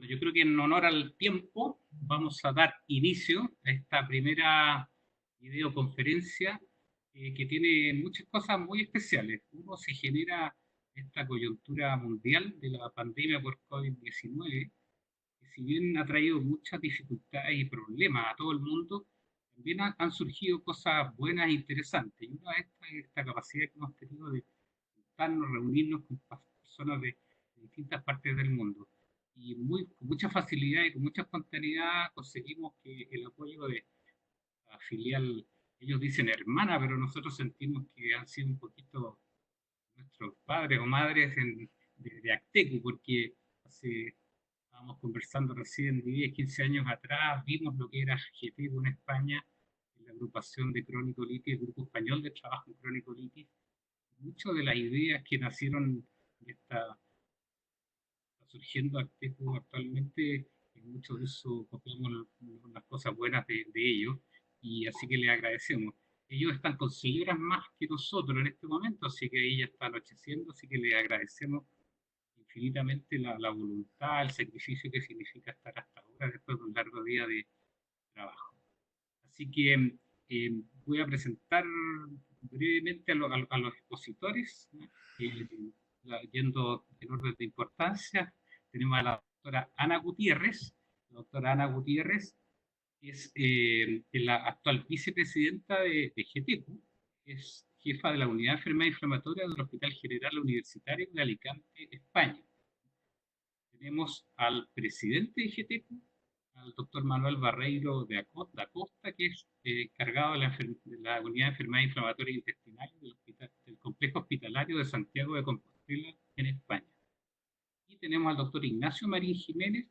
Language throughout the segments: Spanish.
Bueno, yo creo que en honor al tiempo vamos a dar inicio a esta primera videoconferencia que tiene muchas cosas muy especiales. Uno, se genera esta coyuntura mundial de la pandemia por COVID-19, que si bien ha traído muchas dificultades y problemas a todo el mundo, también han surgido cosas buenas e interesantes. Y una de estas es esta capacidad que hemos tenido de juntarnos, reunirnos con personas de distintas partes del mundo. Y con mucha facilidad y con mucha espontaneidad conseguimos que el apoyo de la filial, ellos dicen hermana, pero nosotros sentimos que han sido un poquito nuestros padres o madres de Actecu, porque estábamos conversando recién, 10, 15 años atrás, vimos lo que era GETECO en España, la agrupación de crónico-litis, el grupo español de trabajo en crónico-litis. Muchas de las ideas que nacieron de esta está surgiendo Acteco actualmente, en mucho de eso copiamos las cosas buenas de ellos, y así que les agradecemos. Ellos están con señoras más que nosotros en este momento, así que ahí ya está anocheciendo, así que les agradecemos infinitamente la voluntad, el sacrificio que significa estar hasta ahora después de un largo día de trabajo. Así que voy a presentar brevemente a los expositores, ¿no? eh, yendo en orden de importancia. Tenemos a la doctora Ana Gutiérrez. La doctora Ana Gutiérrez es la actual vicepresidenta de GETECU, es jefa de la Unidad de Enfermedad Inflamatoria del Hospital General Universitario de Alicante, España. Tenemos al presidente de GETECU, al doctor Manuel Barreiro da Costa, que es encargado de la Unidad de Enfermedades Inflamatorias Intestinales del Complejo Hospitalario de Santiago de Compostela, en España. Y tenemos al doctor Ignacio Marín Jiménez,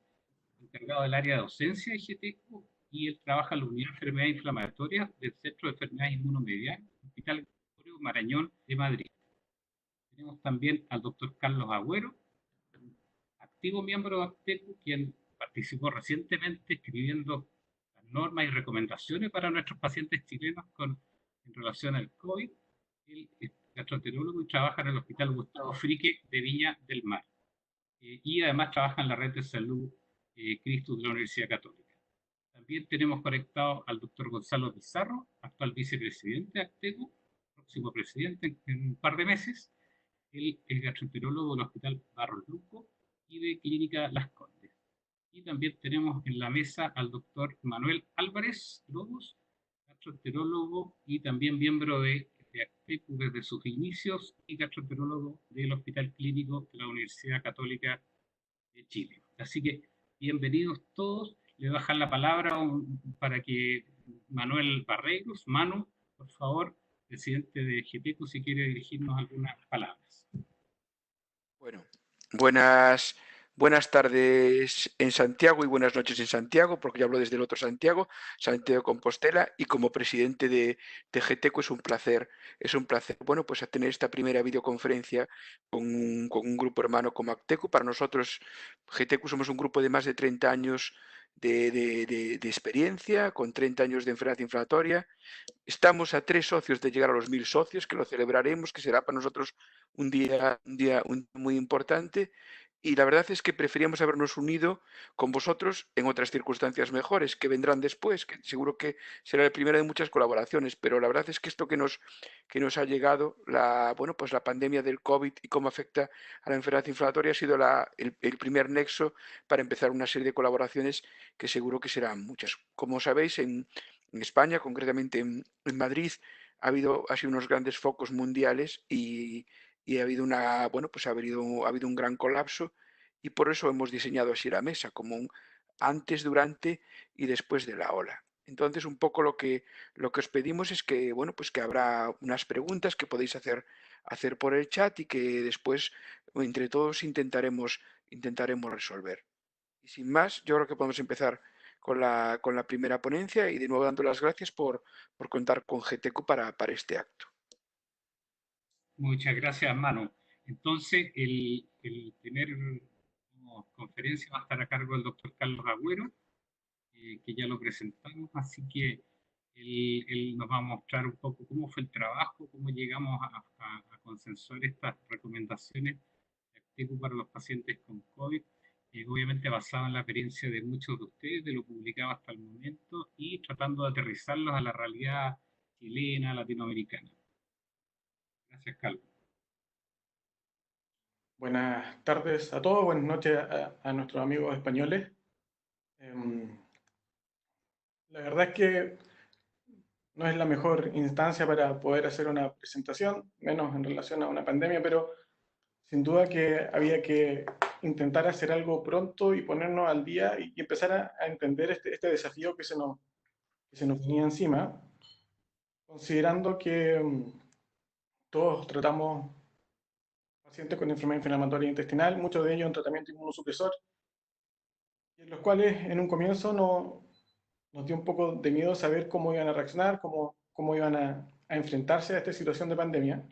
encargado del área de docencia de GETECU, y él trabaja en la Unidad de Enfermedades Inflamatorias del Centro de Enfermedades Inmunomedianas, Hospital Gregorio Marañón de Madrid. Tenemos también al doctor Carlos Agüero, activo miembro de Actecu, quien participó recientemente escribiendo las normas y recomendaciones para nuestros pacientes chilenos en relación al COVID. Él es gastroenterólogo y trabaja en el Hospital Gustavo Frique de Viña del Mar. Y además trabaja en la red de salud Cristus de la Universidad Católica. También tenemos conectado al doctor Gonzalo Pizarro, actual vicepresidente de Actecu, próximo presidente en un par de meses. Él es gastroenterólogo del Hospital Barros Luco y de Clínica Las Condes. Y también tenemos en la mesa al doctor Manuel Álvarez Lobos, gastroenterólogo y también miembro de Actecu desde sus inicios y gastroenterólogo del Hospital Clínico de la Universidad Católica de Chile. Así que bienvenidos todos. Le voy a dejar la palabra para que Manuel Barreiros, Manu, por favor, presidente de GETECU, si quiere dirigirnos algunas palabras. Bueno, buenas tardes en Santiago y buenas noches en Santiago, porque yo hablo desde el otro Santiago, Santiago de Compostela, y como presidente de GETECO es un placer, bueno, pues a tener esta primera videoconferencia con un grupo hermano como Acteco. Para nosotros, GETECO, somos un grupo de más de 30 años de experiencia, con 30 años de enfermedad inflamatoria. Estamos a 3 socios de llegar a los 1000 socios, que lo celebraremos, que será para nosotros un día muy importante. Y la verdad es que preferíamos habernos unido con vosotros en otras circunstancias mejores, que vendrán después, que seguro que será el primero de muchas colaboraciones. Pero la verdad es que esto que nos ha llegado, bueno, pues la pandemia del COVID y cómo afecta a la enfermedad inflamatoria, ha sido el primer nexo para empezar una serie de colaboraciones que seguro que serán muchas. Como sabéis, en España, concretamente en Madrid, ha sido unos grandes focos mundiales y ha habido pues ha habido un gran colapso, y por eso hemos diseñado así la mesa, como un antes, durante y después de la ola. Entonces, un poco lo que os pedimos es que, bueno, pues que habrá unas preguntas que podéis hacer por el chat y que después entre todos intentaremos resolver. Y sin más, yo creo que podemos empezar con la primera ponencia, y de nuevo dando las gracias por contar con GETECO para este acto. Muchas gracias, Manu. Entonces, el primer conferencia va a estar a cargo del doctor Carlos Agüero, que ya lo presentamos, así que él nos va a mostrar un poco cómo fue el trabajo, cómo llegamos a consensuar estas recomendaciones de Actecu para los pacientes con COVID, obviamente basado en la experiencia de muchos de ustedes, de lo publicado hasta el momento, y tratando de aterrizarlos a la realidad chilena, latinoamericana. Gracias, Carlos. Buenas tardes a todos, buenas noches a nuestros amigos españoles. Em, la verdad es que no es la mejor instancia para poder hacer una presentación, menos en relación a una pandemia, pero sin duda que había que intentar hacer algo pronto y ponernos al día y empezar a entender este desafío que se nos venía encima, considerando que todos tratamos pacientes con enfermedad inflamatoria intestinal, muchos de ellos en tratamiento inmunosupresor, y en los cuales en un comienzo nos dio un poco de miedo saber cómo iban a reaccionar, cómo iban a enfrentarse a esta situación de pandemia.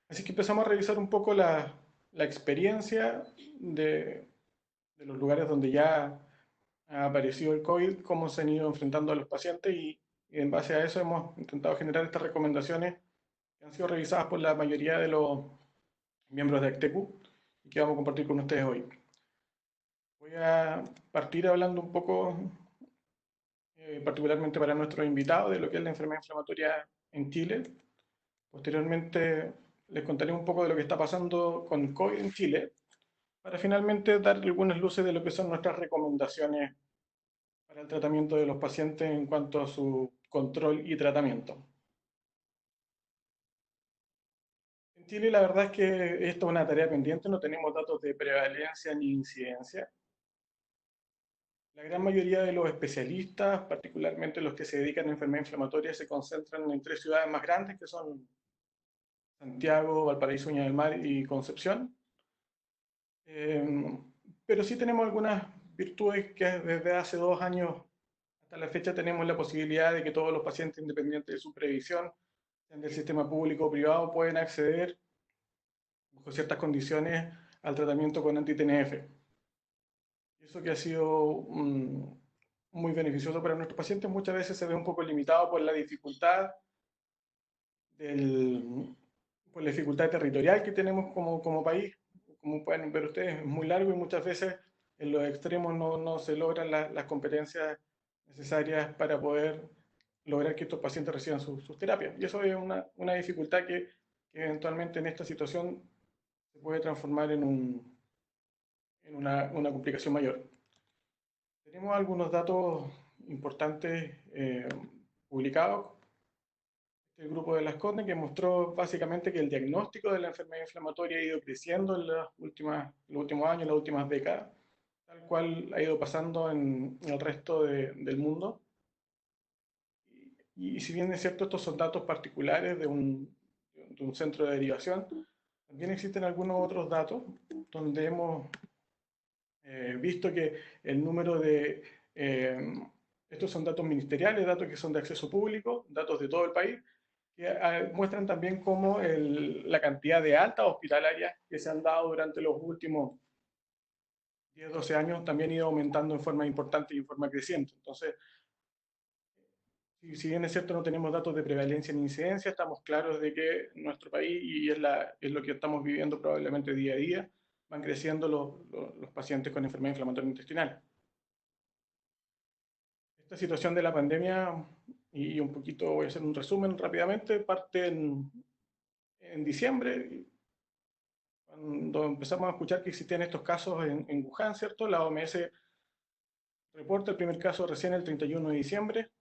Así que empezamos a revisar un poco la experiencia de los lugares donde ya ha aparecido el COVID, cómo se han ido enfrentando a los pacientes y en base a eso hemos intentado generar estas recomendaciones que han sido revisadas por la mayoría de los miembros de ACTECU y que vamos a compartir con ustedes hoy. Voy a partir hablando un poco, particularmente para nuestros invitados, de lo que es la enfermedad inflamatoria en Chile. Posteriormente les contaré un poco de lo que está pasando con el COVID en Chile, para finalmente dar algunas luces de lo que son nuestras recomendaciones para el tratamiento de los pacientes en cuanto a su control y tratamiento. En Chile la verdad es que esto es una tarea pendiente, no tenemos datos de prevalencia ni incidencia. La gran mayoría de los especialistas, particularmente los que se dedican a enfermedades inflamatorias, se concentran en tres ciudades más grandes, que son Santiago, Valparaíso, Viña del Mar y Concepción. Pero sí tenemos algunas virtudes que desde hace 2 años hasta la fecha tenemos la posibilidad de que todos los pacientes, independientes de su previsión, sean del sistema público o privado, pueden acceder, bajo ciertas condiciones, al tratamiento con anti-TNF. Eso que ha sido muy beneficioso para nuestros pacientes, muchas veces se ve un poco limitado por la dificultad por la dificultad territorial que tenemos como país. Como pueden ver ustedes, es muy largo y muchas veces en los extremos no se logran las competencias necesarias para poder lograr que estos pacientes reciban sus terapias. Y eso es una dificultad que eventualmente en esta situación se puede transformar en una complicación mayor. Tenemos algunos datos importantes publicados. El grupo de Las Condes, que mostró básicamente que el diagnóstico de la enfermedad inflamatoria ha ido creciendo en los últimos años, en las últimas décadas, tal cual ha ido pasando en el resto del mundo. Y si bien es cierto, estos son datos particulares de un centro de derivación, también existen algunos otros datos donde hemos visto que el número de... estos son datos ministeriales, datos que son de acceso público, datos de todo el país, que muestran también cómo la cantidad de altas hospitalarias que se han dado durante los últimos 10, 12 años también ha ido aumentando en forma importante y en forma creciente. Entonces, si bien es cierto no tenemos datos de prevalencia ni incidencia, estamos claros de que en nuestro país, y es lo que estamos viviendo probablemente día a día, van creciendo los pacientes con enfermedad inflamatoria intestinal. Esta situación de la pandemia, y un poquito voy a hacer un resumen rápidamente, parte en diciembre, cuando empezamos a escuchar que existían estos casos en Wuhan, ¿cierto? La OMS reporta el primer caso recién el 31 de diciembre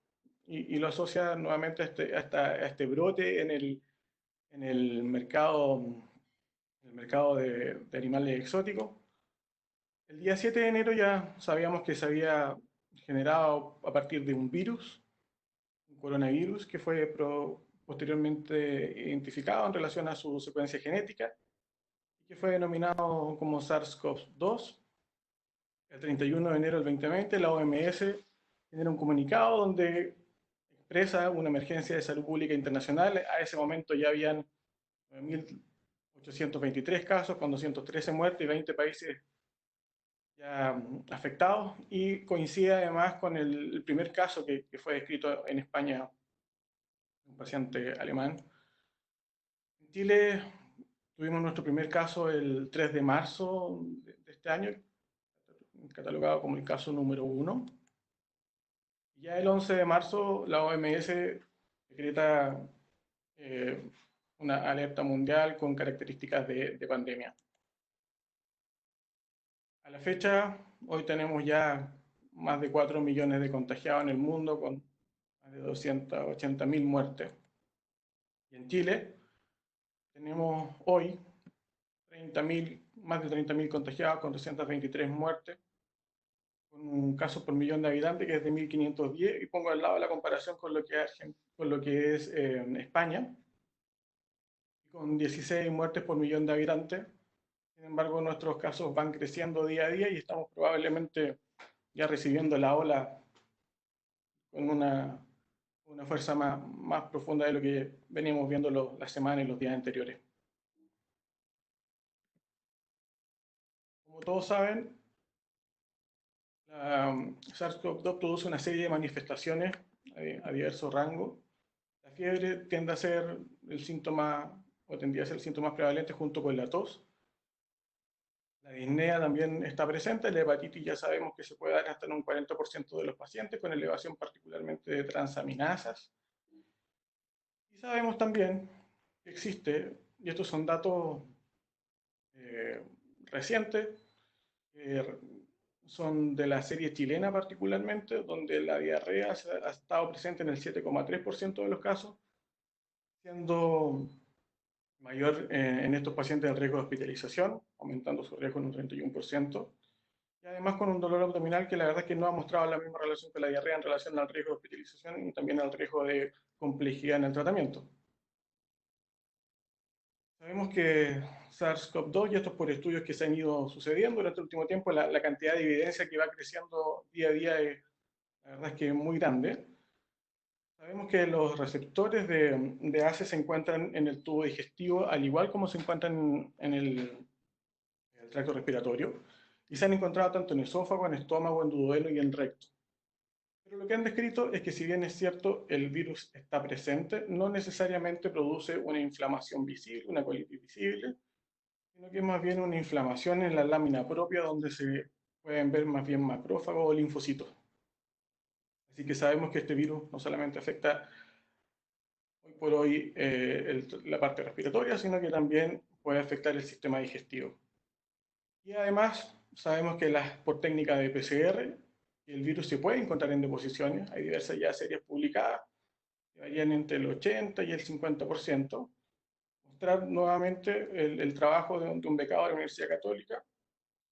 y lo asocia nuevamente a este brote en el mercado de animales exóticos. El día 7 de enero ya sabíamos que se había generado a partir de un virus, un coronavirus, que fue posteriormente identificado en relación a su secuencia genética y que fue denominado como SARS-CoV-2. El 31 de enero del 2020, la OMS genera un comunicado donde expresa una emergencia de salud pública internacional. A ese momento ya habían 9.823 casos, con 213 muertes y 20 países ya afectados. Y coincide además con el primer caso que fue descrito en España, un paciente alemán. En Chile tuvimos nuestro primer caso el 3 de marzo de este año, catalogado como el caso número 1. Ya el 11 de marzo la OMS decreta una alerta mundial con características de pandemia. A la fecha, hoy tenemos ya más de 4 millones de contagiados en el mundo, con más de 280.000 muertes. Y en Chile tenemos hoy más de 30.000 contagiados con 223 muertes, con un caso por millón de habitantes que es de 1.510, y pongo al lado la comparación con lo que es España, con 16 muertes por millón de habitantes. Sin embargo, nuestros casos van creciendo día a día y estamos probablemente ya recibiendo la ola con una fuerza más profunda de lo que veníamos viendo las semanas y los días anteriores. Como todos saben, SARS-CoV-2 produce una serie de manifestaciones a diversos rangos. La fiebre tiende a ser el síntoma, o tendría a ser el síntoma más prevalente junto con la tos. La disnea también está presente. La hepatitis ya sabemos que se puede dar hasta en un 40% de los pacientes, con elevación particularmente de transaminasas. Y sabemos también que existe, y estos son datos recientes, son de la serie chilena particularmente, donde la diarrea ha estado presente en el 7,3% de los casos, siendo mayor en estos pacientes el riesgo de hospitalización, aumentando su riesgo en un 31%, y además con un dolor abdominal que la verdad es que no ha mostrado la misma relación que la diarrea en relación al riesgo de hospitalización y también al riesgo de complejidad en el tratamiento. Sabemos que SARS-CoV-2, y esto es por estudios que se han ido sucediendo durante el último tiempo, la cantidad de evidencia que va creciendo día a día es, la verdad es que muy grande. Sabemos que los receptores de ACE se encuentran en el tubo digestivo, al igual como se encuentran en el tracto respiratorio, y se han encontrado tanto en esófago, en estómago, en duodeno y en recto. Pero lo que han descrito es que si bien es cierto el virus está presente, no necesariamente produce una inflamación visible, una colitis visible, sino que es más bien una inflamación en la lámina propia donde se pueden ver más bien macrófagos o linfocitos. Así que sabemos que este virus no solamente afecta hoy por hoy la parte respiratoria, sino que también puede afectar el sistema digestivo. Y además sabemos que por técnica de PCR, el virus se puede encontrar en deposiciones. Hay diversas ya series publicadas que varían entre el 80 y el 50%. Mostrar nuevamente el trabajo de un becado de la Universidad Católica,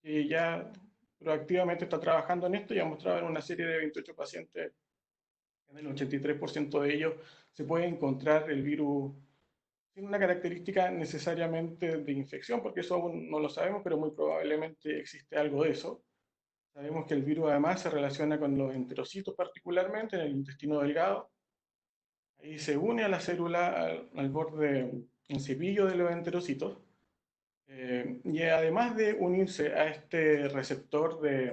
que ya proactivamente está trabajando en esto y ha mostrado en una serie de 28 pacientes, en el 83% de ellos se puede encontrar el virus sin una característica necesariamente de infección, porque eso aún no lo sabemos, pero muy probablemente existe algo de eso. Sabemos que el virus además se relaciona con los enterocitos particularmente en el intestino delgado. Ahí se une a la célula al borde en cepillo de los enterocitos. Y además de unirse a este receptor de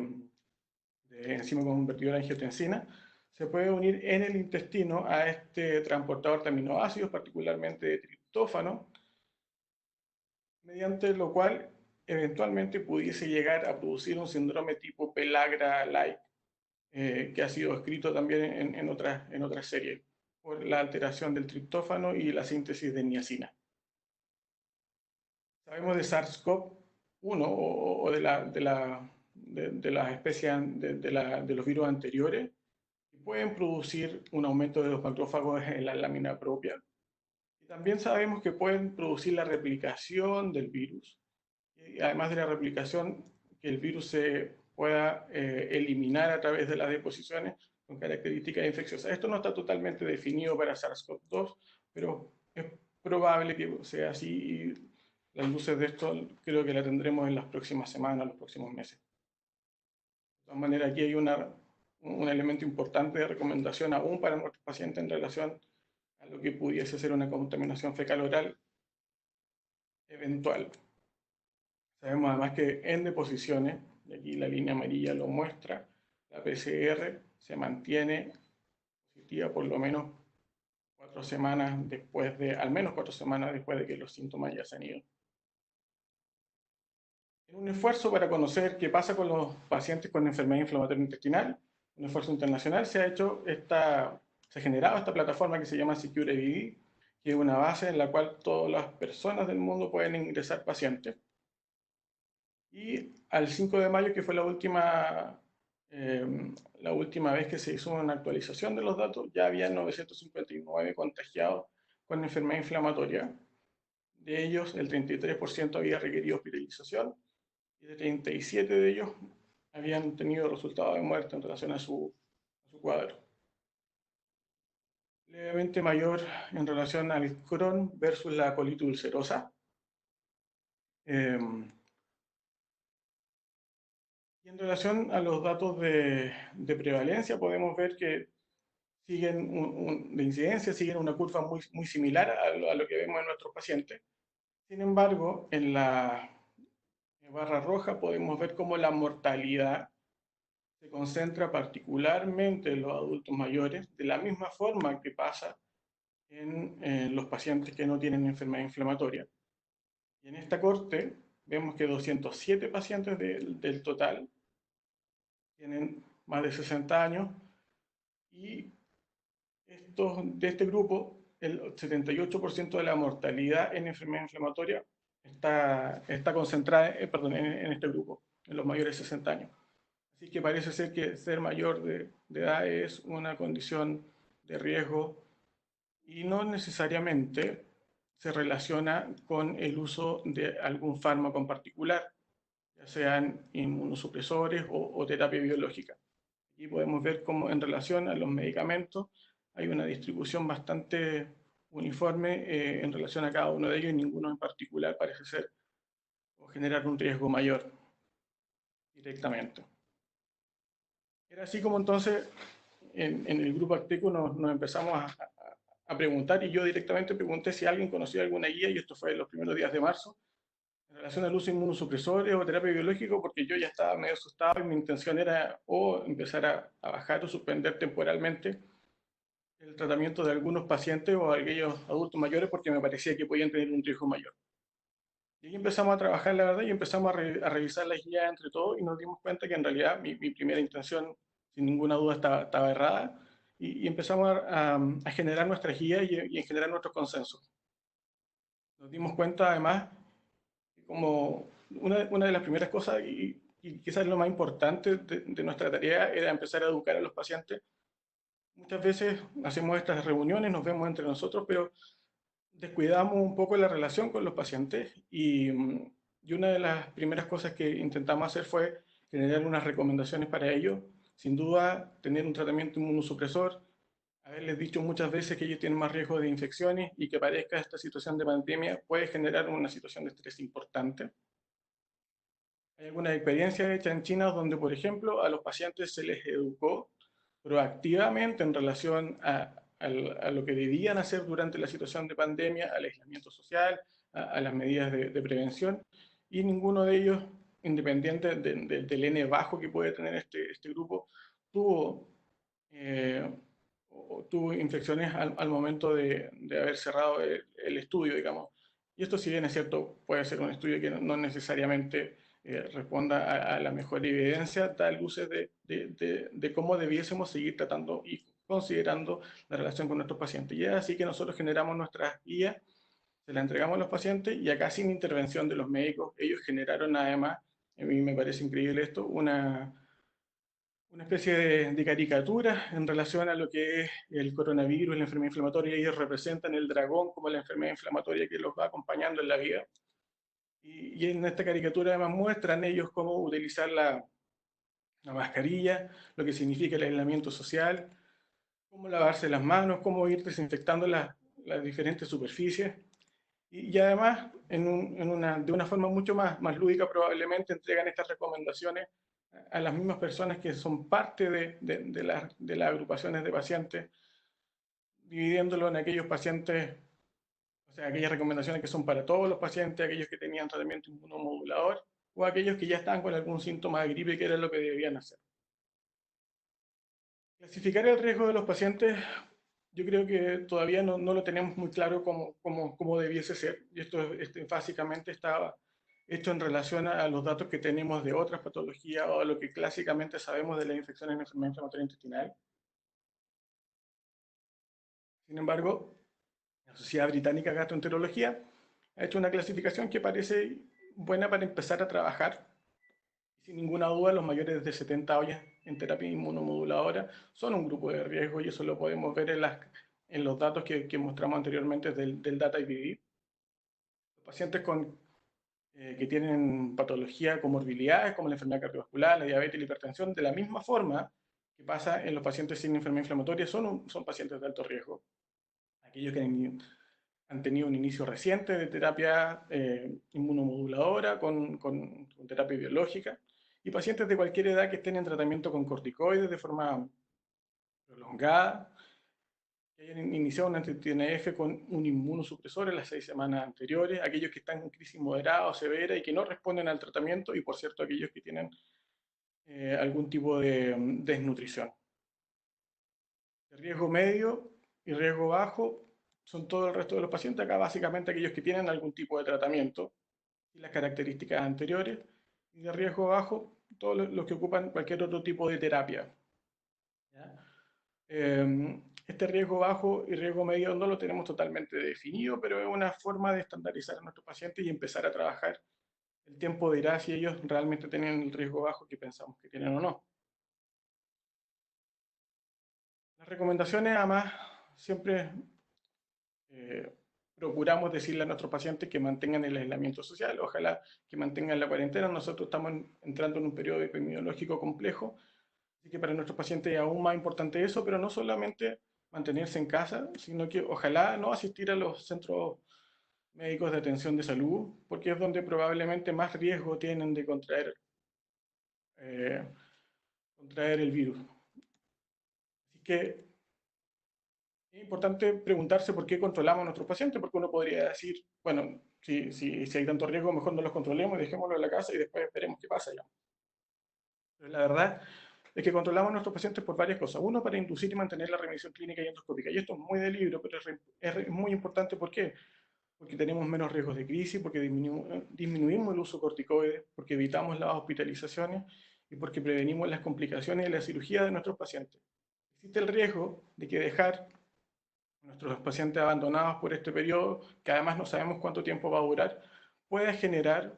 enzima convertidora de angiotensina, se puede unir en el intestino a este transportador de aminoácidos, particularmente de triptófano, mediante lo cual eventualmente pudiese llegar a producir un síndrome tipo pellagra-like, que ha sido escrito también en otras series, por la alteración del triptófano y la síntesis de niacina. Sabemos de SARS-CoV-1 o de las especies de los virus anteriores, que pueden producir un aumento de los macrófagos en la lámina propia. Y también sabemos que pueden producir la replicación del virus, y además de la replicación, que el virus se pueda eliminar a través de las deposiciones con características infecciosas. Esto no está totalmente definido para SARS-CoV-2, pero es probable que sea así, y las luces de esto creo que la tendremos en las próximas semanas, los próximos meses. De todas maneras, aquí hay un elemento importante de recomendación aún para nuestros pacientes en relación a lo que pudiese ser una contaminación fecal-oral eventual. Sabemos además que en deposiciones, y aquí la línea amarilla lo muestra, la PCR se mantiene positiva por lo menos 4 semanas después al menos 4 semanas después de que los síntomas ya se han ido. En un esfuerzo para conocer qué pasa con los pacientes con enfermedad inflamatoria intestinal, un esfuerzo internacional, se ha generado esta plataforma que se llama SecureID, que es una base en la cual todas las personas del mundo pueden ingresar pacientes. Y al 5 de mayo, que fue la última vez que se hizo una actualización de los datos, ya había 959 contagiados con enfermedad inflamatoria. De ellos, el 33% había requerido hospitalización y de 37 de ellos habían tenido resultados de muerte en relación a su cuadro. Levemente mayor en relación al Crohn versus la colitis ulcerosa. Y en relación a los datos de prevalencia, podemos ver que de incidencia siguen una curva muy similar a lo que vemos en nuestros pacientes. Sin embargo, en la barra roja podemos ver cómo la mortalidad se concentra particularmente en los adultos mayores, de la misma forma que pasa en los pacientes que no tienen enfermedad inflamatoria. Y en esta corte vemos que 207 pacientes del total tienen más de 60 años y de este grupo, el 78% de la mortalidad en enfermedad inflamatoria está concentrada en este grupo, en los mayores de 60 años. Así que parece ser que ser mayor de edad es una condición de riesgo y no necesariamente se relaciona con el uso de algún fármaco en particular, ya sean inmunosupresores o terapia biológica. Aquí podemos ver cómo en relación a los medicamentos hay una distribución bastante uniforme en relación a cada uno de ellos y ninguno en particular parece ser o generar un riesgo mayor directamente. Era así como entonces en el grupo Acteco nos empezamos a preguntar y yo directamente pregunté si alguien conocía alguna guía y esto fue en los primeros días de marzo en relación al uso de inmunosupresores o terapia biológica porque yo ya estaba medio asustado y mi intención era o empezar a bajar o suspender temporalmente el tratamiento de algunos pacientes o aquellos adultos mayores porque me parecía que podían tener un riesgo mayor. Y ahí empezamos a trabajar, la verdad, y empezamos a revisar las guías entre todos y nos dimos cuenta que en realidad mi primera intención, sin ninguna duda, estaba errada y empezamos a generar nuestras guías y a generar nuestros consensos. Nos dimos cuenta, además, como una de las primeras cosas, y quizás lo más importante de nuestra tarea, era empezar a educar a los pacientes. Muchas veces hacemos estas reuniones, nos vemos entre nosotros, pero descuidamos un poco la relación con los pacientes y una de las primeras cosas que intentamos hacer fue generar unas recomendaciones para ellos. Sin duda, tener un tratamiento inmunosupresor, haberles dicho muchas veces que ellos tienen más riesgo de infecciones y que aparezca esta situación de pandemia puede generar una situación de estrés importante. Hay algunas experiencias hechas en China donde, por ejemplo, a los pacientes se les educó proactivamente en relación a lo que debían hacer durante la situación de pandemia, al aislamiento social, a las medidas de prevención, y ninguno de ellos, independiente del N bajo que puede tener este grupo, tuvo infecciones al momento de haber cerrado el estudio, digamos. Y esto, si bien es cierto, puede ser un estudio que no necesariamente responda a la mejor evidencia, da luces de cómo debiésemos seguir tratando y considerando la relación con nuestros pacientes. Y es así que nosotros generamos nuestras guías, se las entregamos a los pacientes y acá sin intervención de los médicos, ellos generaron además, a mí me parece increíble esto, una especie de caricatura en relación a lo que es el coronavirus, la enfermedad inflamatoria. Ellos representan el dragón como la enfermedad inflamatoria que los va acompañando en la vida. Y en esta caricatura además muestran ellos cómo utilizar la mascarilla, lo que significa el aislamiento social, cómo lavarse las manos, cómo ir desinfectando las diferentes superficies. Y además, de una forma mucho más lúdica, probablemente entregan estas recomendaciones a las mismas personas que son parte de las agrupaciones de pacientes, dividiéndolo en aquellos pacientes, o sea, aquellas recomendaciones que son para todos los pacientes, aquellos que tenían tratamiento inmunomodulador o aquellos que ya estaban con algún síntoma de gripe, que era lo que debían hacer. Clasificar el riesgo de los pacientes, yo creo que todavía no lo tenemos muy claro cómo debiese ser. Y esto básicamente está hecho en relación a los datos que tenemos de otras patologías o lo que clásicamente sabemos de las infecciones en enfermedad inflamatoria intestinal. Sin embargo, la Sociedad Británica de Gastroenterología ha hecho una clasificación que parece buena para empezar a trabajar. Sin ninguna duda, los mayores de 70 años en terapia inmunomoduladora son un grupo de riesgo y eso lo podemos ver en los datos que mostramos anteriormente del Data IPV. Los pacientes que tienen patología, comorbilidades como la enfermedad cardiovascular, la diabetes y la hipertensión, de la misma forma que pasa en los pacientes sin enfermedad inflamatoria, son pacientes de alto riesgo. Aquellos que han tenido un inicio reciente de terapia inmunomoduladora con terapia biológica, y pacientes de cualquier edad que estén en tratamiento con corticoides de forma prolongada, que hayan iniciado un anti-TNF con un inmunosupresor en las 6 semanas anteriores, aquellos que están en crisis moderada o severa y que no responden al tratamiento, y por cierto aquellos que tienen algún tipo de desnutrición. De riesgo medio y riesgo bajo son todo el resto de los pacientes, acá básicamente aquellos que tienen algún tipo de tratamiento y las características anteriores, y de riesgo bajo todos los que ocupan cualquier otro tipo de terapia. ¿Ya? Este riesgo bajo y riesgo medio no lo tenemos totalmente definido, pero es una forma de estandarizar a nuestros pacientes y empezar a trabajar. El tiempo dirá si ellos realmente tienen el riesgo bajo que pensamos que tienen o no. Las recomendaciones, además, siempre procuramos decirle a nuestros pacientes que mantengan el aislamiento social, ojalá que mantengan la cuarentena. Nosotros estamos entrando en un periodo epidemiológico complejo, así que para nuestros pacientes es aún más importante eso, pero no solamente mantenerse en casa, sino que ojalá no asistir a los centros médicos de atención de salud, porque es donde probablemente más riesgo tienen de eh, contraer el virus. Así que es importante preguntarse por qué controlamos a nuestros pacientes, porque uno podría decir, bueno, si hay tanto riesgo, mejor no los controlemos y dejémoslo en la casa y después veremos qué pasa ya. Pero la verdad es que controlamos a nuestros pacientes por varias cosas. Uno, para inducir y mantener la remisión clínica y endoscópica. Y esto es muy de libro, pero es muy importante. ¿Por qué? Porque tenemos menos riesgos de crisis, porque disminuimos el uso de corticoides, porque evitamos las hospitalizaciones y porque prevenimos las complicaciones de la cirugía de nuestros pacientes. Existe el riesgo de que dejar a nuestros pacientes abandonados por este periodo, que además no sabemos cuánto tiempo va a durar, pueda generar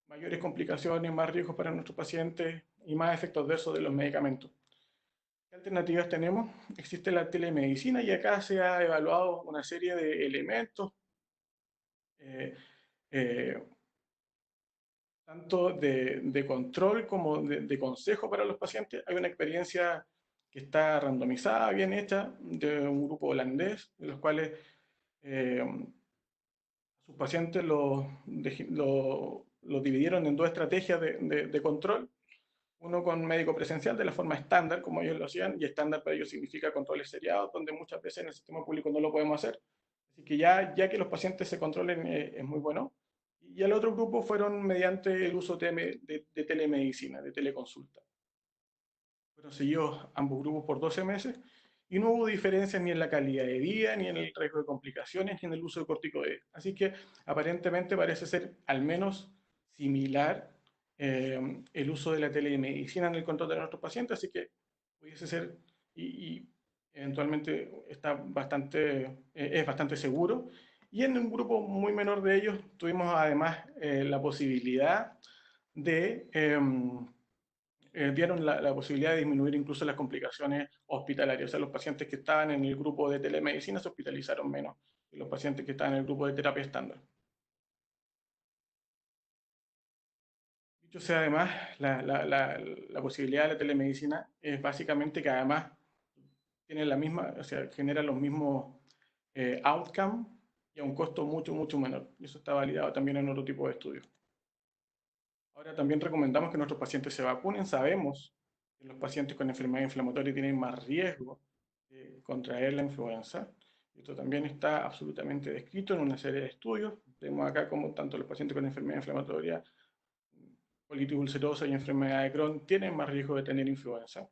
mayores complicaciones, más riesgos para nuestros pacientes y más efectos adversos de los medicamentos. ¿Qué alternativas tenemos? Existe la telemedicina y acá se ha evaluado una serie de elementos, eh, eh, tanto de control como de consejo para los pacientes. Hay una experiencia que está randomizada, bien hecha, de un grupo holandés, de los cuales sus pacientes los dividieron en dos estrategias de control. Uno con médico presencial de la forma estándar, como ellos lo hacían, y estándar para ellos significa controles seriados, donde muchas veces en el sistema público no lo podemos hacer. Así que ya que los pacientes se controlen es muy bueno. Y el otro grupo fueron mediante el uso de telemedicina, de teleconsulta. Fueron seguidos ambos grupos por 12 meses y no hubo diferencias ni en la calidad de vida, ni en el riesgo de complicaciones, ni en el uso de corticoides. Así que aparentemente parece ser al menos similar el uso de la telemedicina en el control de nuestros pacientes, así que pudiese ser y eventualmente es bastante seguro. Y en un grupo muy menor de ellos tuvimos además la posibilidad dieron la posibilidad de disminuir incluso las complicaciones hospitalarias. O sea, los pacientes que estaban en el grupo de telemedicina se hospitalizaron menos que los pacientes que estaban en el grupo de terapia estándar. Dicho sea, además, la posibilidad de la telemedicina es básicamente que además tiene la misma, o sea, genera los mismos outcomes y a un costo mucho menor. Y eso está validado también en otro tipo de estudios. Ahora también recomendamos que nuestros pacientes se vacunen. Sabemos que los pacientes con enfermedad inflamatoria tienen más riesgo de contraer la influenza. Esto también está absolutamente descrito en una serie de estudios. Vemos acá como tanto los pacientes con enfermedad inflamatoria, colitis ulcerosa y enfermedad de Crohn tienen más riesgo de tener influenza.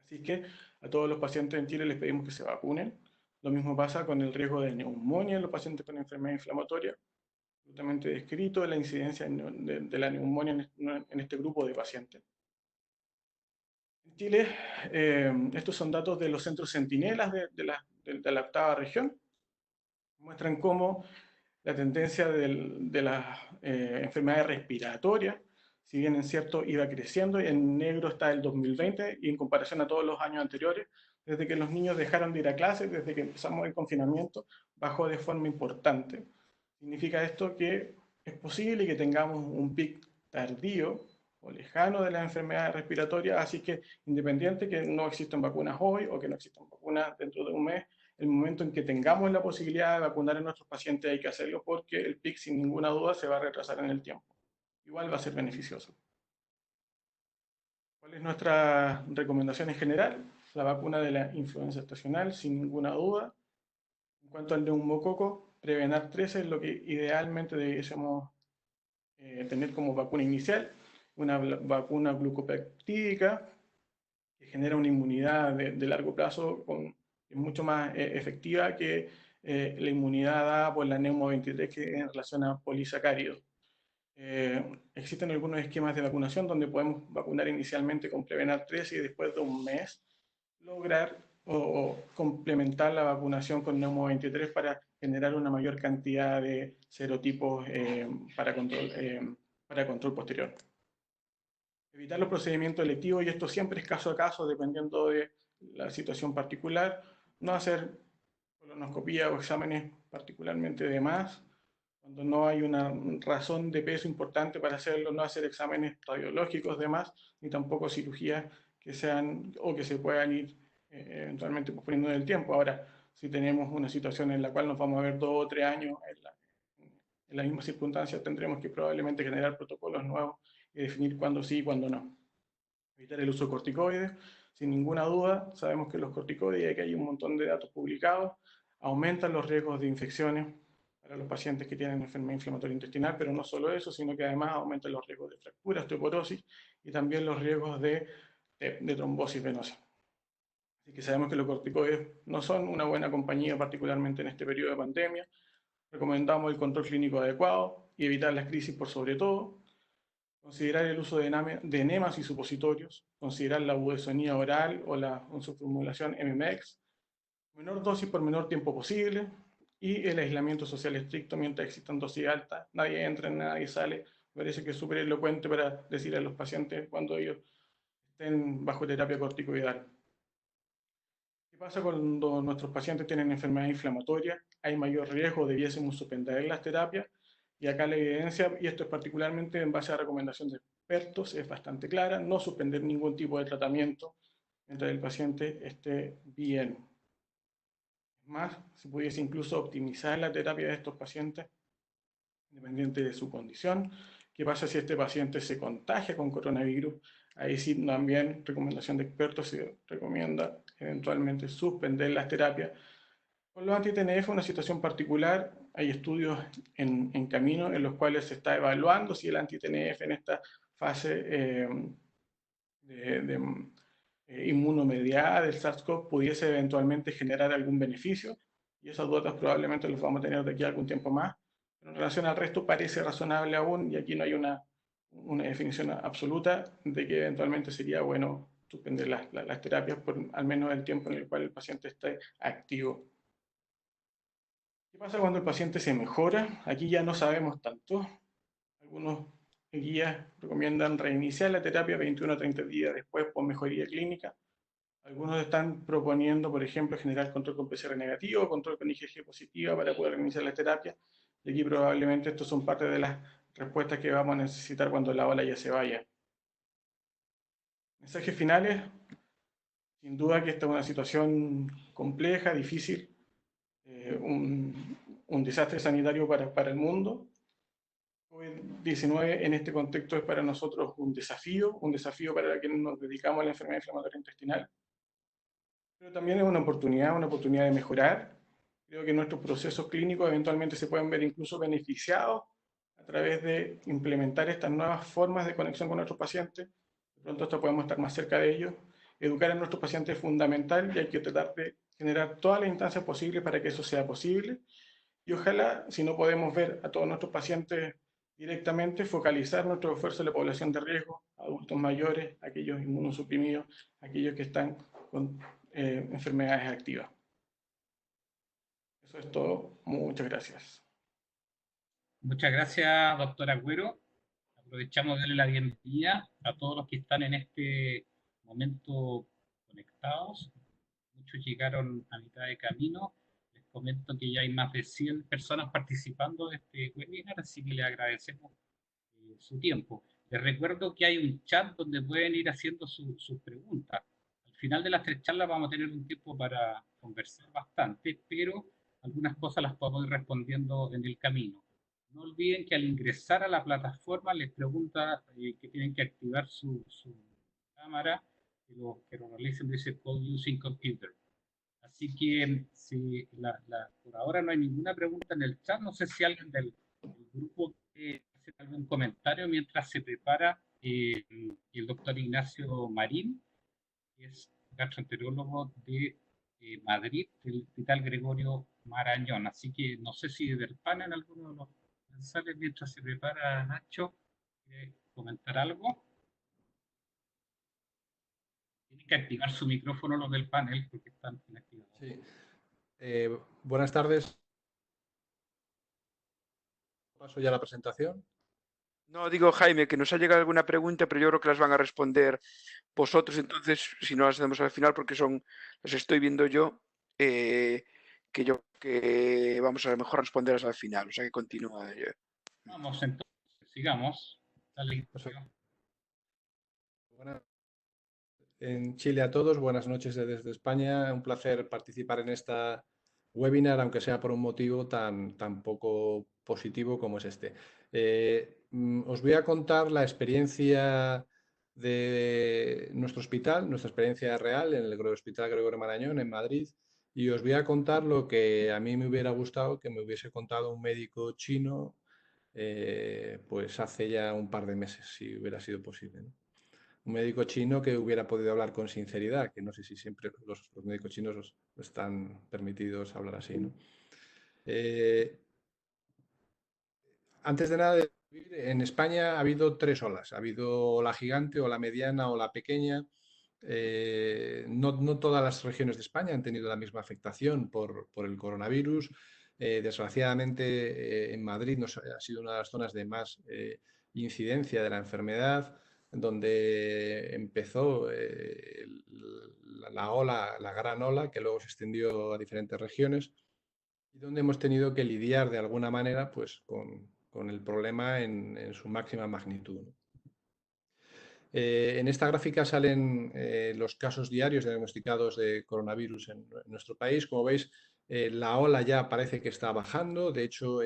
Así que a todos los pacientes en Chile les pedimos que se vacunen. Lo mismo pasa con el riesgo de neumonía en los pacientes con enfermedad inflamatoria. absolutamente descrito la incidencia de la neumonía en este grupo de pacientes. En Chile, estos son datos de los centros centinelas de la octava región. Muestran cómo la tendencia de las enfermedades respiratorias, si bien en cierto iba creciendo, en negro está el 2020 y en comparación a todos los años anteriores, desde que los niños dejaron de ir a clase, desde que empezamos el confinamiento, bajó de forma importante. Significa esto que es posible que tengamos un pic tardío o lejano de las enfermedades respiratorias, así que independiente que no existen vacunas hoy o que no existen vacunas dentro de un mes, el momento en que tengamos la posibilidad de vacunar a nuestros pacientes hay que hacerlo porque el pic sin ninguna duda se va a retrasar en el tiempo. Igual va a ser beneficioso. ¿Cuál es nuestra recomendación en general? La vacuna de la influenza estacional, sin ninguna duda. En cuanto al neumococo, Prevenar 13 es lo que idealmente debiésemos tener como vacuna inicial, una vacuna glucopeptídica que genera una inmunidad de largo plazo es mucho más efectiva que la inmunidad dada por la Neumo 23 que en relación a polisacáridos. Existen algunos esquemas de vacunación donde podemos vacunar inicialmente con Prevenar 13 y después de un mes lograr o complementar la vacunación con Neumo 23 para generar una mayor cantidad de serotipos para control posterior. Evitar los procedimientos electivos, y esto siempre es caso a caso, dependiendo de la situación particular. No hacer colonoscopía o exámenes particularmente de más. Cuando no hay una razón de peso importante para hacerlo, no hacer exámenes radiológicos de más, ni tampoco cirugías que sean o que se puedan ir eventualmente posponiendo en el tiempo. Ahora, si tenemos una situación en la cual nos vamos a ver 2 o 3 años en las mismas circunstancias, tendremos que probablemente generar protocolos nuevos y definir cuándo sí y cuándo no. Evitar el uso de corticoides, sin ninguna duda, sabemos que los corticoides, que hay un montón de datos publicados, aumentan los riesgos de infecciones para los pacientes que tienen enfermedad inflamatoria intestinal, pero no solo eso, sino que además aumentan los riesgos de fractura, osteoporosis y también los riesgos de trombosis venosa. Así que sabemos que los corticoides no son una buena compañía, particularmente en este periodo de pandemia. Recomendamos el control clínico adecuado y evitar las crisis por sobre todo. Considerar el uso de enemas y supositorios, considerar la budesonía oral o la subformulación MMX, menor dosis por menor tiempo posible, y el aislamiento social estricto mientras existan dosis altas, nadie entra, nadie sale. Me parece que es súper elocuente para decir a los pacientes cuando ellos estén bajo terapia corticoidal. ¿Qué pasa cuando nuestros pacientes tienen enfermedad inflamatoria? Hay mayor riesgo, debiésemos suspender las terapias. Y acá la evidencia, y esto es particularmente en base a recomendaciones de expertos, es bastante clara: no suspender ningún tipo de tratamiento mientras el paciente esté bien. Es más, se pudiese incluso optimizar la terapia de estos pacientes, independiente de su condición. ¿Qué pasa si este paciente se contagia con coronavirus? Ahí sí también, recomendación de expertos, se recomienda eventualmente suspender las terapias. Con los anti-TNF una situación particular, hay estudios en camino en los cuales se está evaluando si el anti-TNF en esta fase inmunomediada del SARS-CoV pudiese eventualmente generar algún beneficio, y esas dudas probablemente los vamos a tener de aquí a algún tiempo más, pero en relación al resto parece razonable aún, y aquí no hay una definición absoluta de que eventualmente sería bueno suspender las terapias por al menos el tiempo en el cual el paciente esté activo. ¿Qué pasa cuando el paciente se mejora? Aquí ya no sabemos tanto. Algunos guías recomiendan reiniciar la terapia 21 a 30 días después por mejoría clínica. Algunos están proponiendo, por ejemplo, generar control con PCR negativo, control con IgG positiva para poder reiniciar la terapia. Y aquí probablemente estos son parte de las respuestas que vamos a necesitar cuando la ola ya se vaya. Mensajes finales. Sin duda que esta es una situación compleja, difícil, un desastre sanitario para el mundo. COVID-19 en este contexto es para nosotros un desafío para quienes nos dedicamos a la enfermedad inflamatoria intestinal, pero también es una oportunidad de mejorar. Creo que nuestros procesos clínicos eventualmente se pueden ver incluso beneficiados a través de implementar estas nuevas formas de conexión con nuestros pacientes. De pronto esto podemos estar más cerca de ellos. Educar a nuestros pacientes es fundamental y hay que tratar de generar todas las instancias posibles para que eso sea posible. Y ojalá, si no podemos ver a todos nuestros pacientes directamente, focalizar nuestro esfuerzo en la población de riesgo, adultos mayores, aquellos inmunosuprimidos, aquellos que están con enfermedades activas. Eso es todo. Muchas gracias. Muchas gracias, doctor Agüero. Aprovechamos de darle la bienvenida a todos los que están en este momento conectados. Muchos llegaron a mitad de camino. Les comento que ya hay más de 100 personas participando de este webinar, así que les agradecemos su tiempo. Les recuerdo que hay un chat donde pueden ir haciendo sus preguntas. Al final de las 3 charlas vamos a tener un tiempo para conversar bastante, pero algunas cosas las podemos ir respondiendo en el camino. No olviden que al ingresar a la plataforma les pregunta que tienen que activar su cámara, que lo realicen dice Code Using Computer. Así que si por ahora no hay ninguna pregunta en el chat, no sé si alguien del grupo quiere hacer algún comentario mientras se prepara el doctor Ignacio Marín, que es gastroenterólogo de Madrid, del Hospital Gregorio Marañón. Así que no sé si del panel alguno de los comensales, mientras se prepara Nacho, quiere comentar algo. Tienen que activar su micrófono los del panel porque están inactivados. Sí. Buenas tardes. Paso ya a la presentación. No, digo, Jaime, que nos ha llegado alguna pregunta, pero yo creo que las van a responder vosotros, entonces, si no las hacemos al final, porque las estoy viendo yo, que vamos a lo mejor responderlas al final, o sea que continúa. Vamos entonces, sigamos. Dale. En Chile a todos, buenas noches desde España. Un placer participar en esta webinar, aunque sea por un motivo tan poco positivo como es este. Os voy a contar la experiencia de nuestro hospital, nuestra experiencia real en el Hospital Gregorio Marañón en Madrid, y os voy a contar lo que a mí me hubiera gustado que me hubiese contado un médico chino pues hace ya un par de meses, si hubiera sido posible, ¿no? Un médico chino que hubiera podido hablar con sinceridad, que no sé si siempre los médicos chinos están permitidos hablar así, ¿no? Antes de nada, en España ha habido 3 olas. Ha habido la gigante o la mediana o la pequeña. No todas las regiones de España han tenido la misma afectación por el coronavirus. Desgraciadamente, en Madrid ha sido una de las zonas de más incidencia de la enfermedad, donde empezó la gran ola, que luego se extendió a diferentes regiones y donde hemos tenido que lidiar de alguna manera pues, con el problema en su máxima magnitud, ¿no? En esta gráfica salen los casos diarios diagnosticados de coronavirus en nuestro país. Como veis, la ola ya parece que está bajando. De hecho,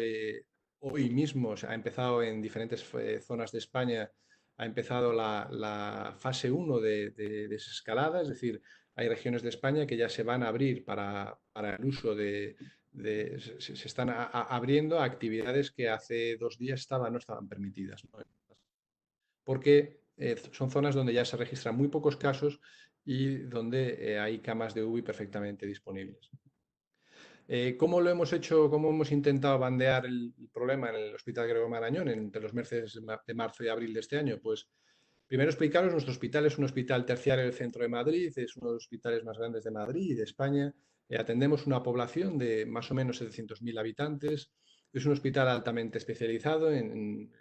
hoy mismo se ha empezado en diferentes zonas de España, ha empezado la fase 1 de desescalada, es decir, hay regiones de España que ya se van a abrir para el uso se están abriendo a actividades que hace 2 días no estaban permitidas, ¿no? Porque son zonas donde ya se registran muy pocos casos y donde hay camas de UBI perfectamente disponibles. ¿Cómo lo hemos hecho, cómo hemos intentado bandear el problema en el Hospital Gregorio Marañón entre los meses de marzo y abril de este año? Pues primero explicaros, nuestro hospital es un hospital terciario del centro de Madrid, es uno de los hospitales más grandes de Madrid y de España. Atendemos una población de más o menos 700.000 habitantes. Es un hospital altamente especializado en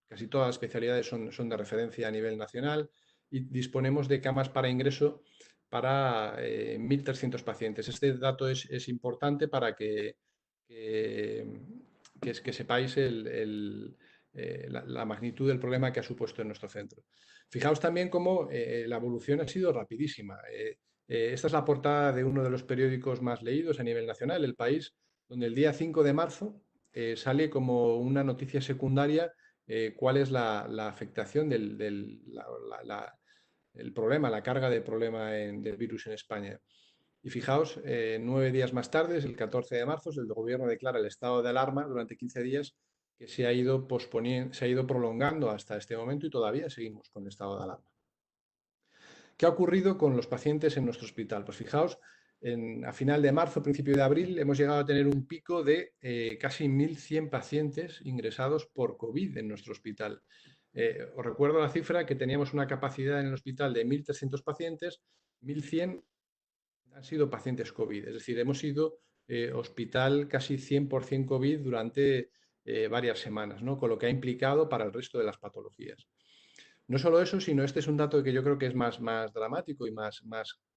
casi todas las especialidades son de referencia a nivel nacional y disponemos de camas para ingreso para 1.300 pacientes. Este dato es importante para que sepáis la magnitud del problema que ha supuesto en nuestro centro. Fijaos también cómo la evolución ha sido rapidísima. Esta es la portada de uno de los periódicos más leídos a nivel nacional, El País, donde el día 5 de marzo sale como una noticia secundaria cuál es la afectación el problema, la carga de problema del virus en España. Y fijaos, 9 días más tarde, el 14 de marzo, el gobierno declara el estado de alarma durante 15 días que se ha ido posponiendo, se ha ido prolongando hasta este momento y todavía seguimos con el estado de alarma. ¿Qué ha ocurrido con los pacientes en nuestro hospital? Pues fijaos a final de marzo, principio de abril, hemos llegado a tener un pico de casi 1.100 pacientes ingresados por COVID en nuestro hospital. Os recuerdo la cifra que teníamos una capacidad en el hospital de 1.300 pacientes, 1.100 han sido pacientes COVID, es decir, hemos sido hospital casi 100% COVID durante varias semanas, ¿no? Con lo que ha implicado para el resto de las patologías. No solo eso, sino este es un dato que yo creo que es más dramático y más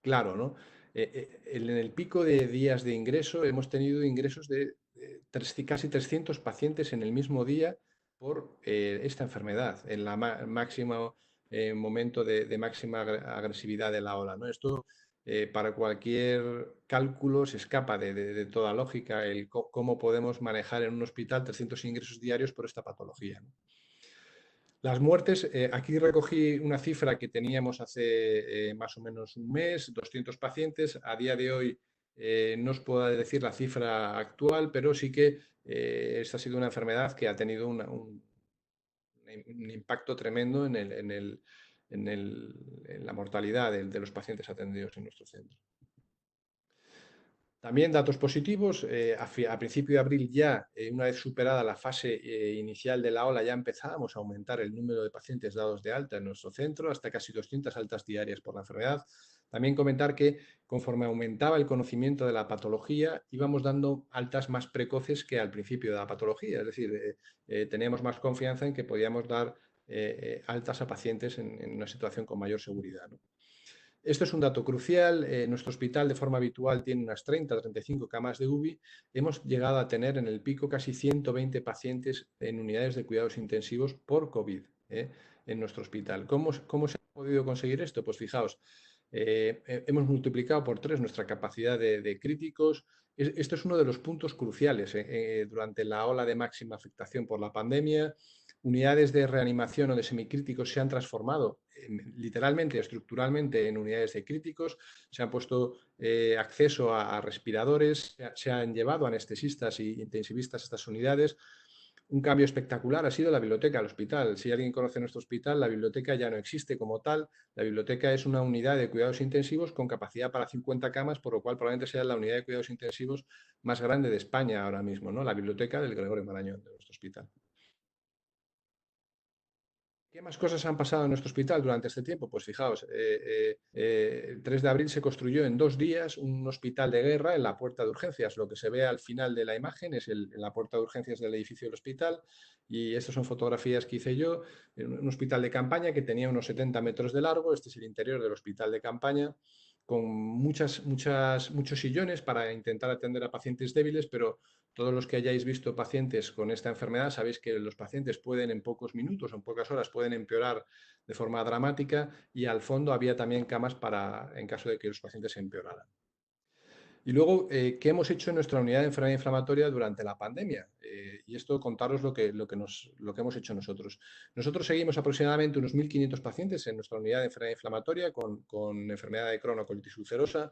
claro, ¿no? En el pico de días de ingreso hemos tenido ingresos de casi 300 pacientes en el mismo día por esta enfermedad, en la máximo momento de máxima agresividad de la ola, ¿no? Esto para cualquier cálculo se escapa de toda lógica el cómo podemos manejar en un hospital 300 ingresos diarios por esta patología, ¿no? Las muertes, aquí recogí una cifra que teníamos hace más o menos un mes, 200 pacientes. A día de hoy no os puedo decir la cifra actual, pero sí que esta ha sido una enfermedad que ha tenido un impacto tremendo en la mortalidad de los pacientes atendidos en nuestro centro. También datos positivos, a principio de abril ya, una vez superada la fase inicial de la ola, ya empezábamos a aumentar el número de pacientes dados de alta en nuestro centro, hasta casi 200 altas diarias por la enfermedad. También comentar que conforme aumentaba el conocimiento de la patología, íbamos dando altas más precoces que al principio de la patología, es decir, teníamos más confianza en que podíamos dar altas a pacientes en una situación con mayor seguridad, ¿no? Esto es un dato crucial. Nuestro hospital de forma habitual tiene unas 30-35 camas de UBI. Hemos llegado a tener en el pico casi 120 pacientes en unidades de cuidados intensivos por COVID en nuestro hospital. ¿Cómo se ha podido conseguir esto? Pues fijaos, hemos multiplicado por 3 nuestra capacidad de críticos. Esto es uno de los puntos cruciales durante la ola de máxima afectación por la pandemia. Unidades de reanimación o de semicríticos se han transformado literalmente, estructuralmente en unidades de críticos, se han puesto acceso a respiradores, se han llevado anestesistas e intensivistas a estas unidades. Un cambio espectacular ha sido la biblioteca del hospital. Si alguien conoce nuestro hospital, la biblioteca ya no existe como tal. La biblioteca es una unidad de cuidados intensivos con capacidad para 50 camas, por lo cual probablemente sea la unidad de cuidados intensivos más grande de España ahora mismo, ¿no? La biblioteca del Gregorio Marañón, de nuestro hospital. ¿Qué más cosas han pasado en nuestro hospital durante este tiempo? Pues fijaos, el 3 de abril se construyó en 2 días un hospital de guerra en la puerta de urgencias. Lo que se ve al final de la imagen es en la puerta de urgencias del edificio del hospital, y estas son fotografías que hice yo en un hospital de campaña que tenía unos 70 metros de largo. Este es el interior del hospital de campaña, con muchos sillones para intentar atender a pacientes débiles, pero todos los que hayáis visto pacientes con esta enfermedad sabéis que los pacientes pueden en pocos minutos o en pocas horas pueden empeorar de forma dramática, y al fondo había también camas en caso de que los pacientes empeoraran. Y luego, ¿qué hemos hecho en nuestra unidad de enfermedad inflamatoria durante la pandemia? Y esto contaros lo que hemos hecho nosotros. Nosotros seguimos aproximadamente unos 1.500 pacientes en nuestra unidad de enfermedad inflamatoria con enfermedad de Crohn o colitis ulcerosa.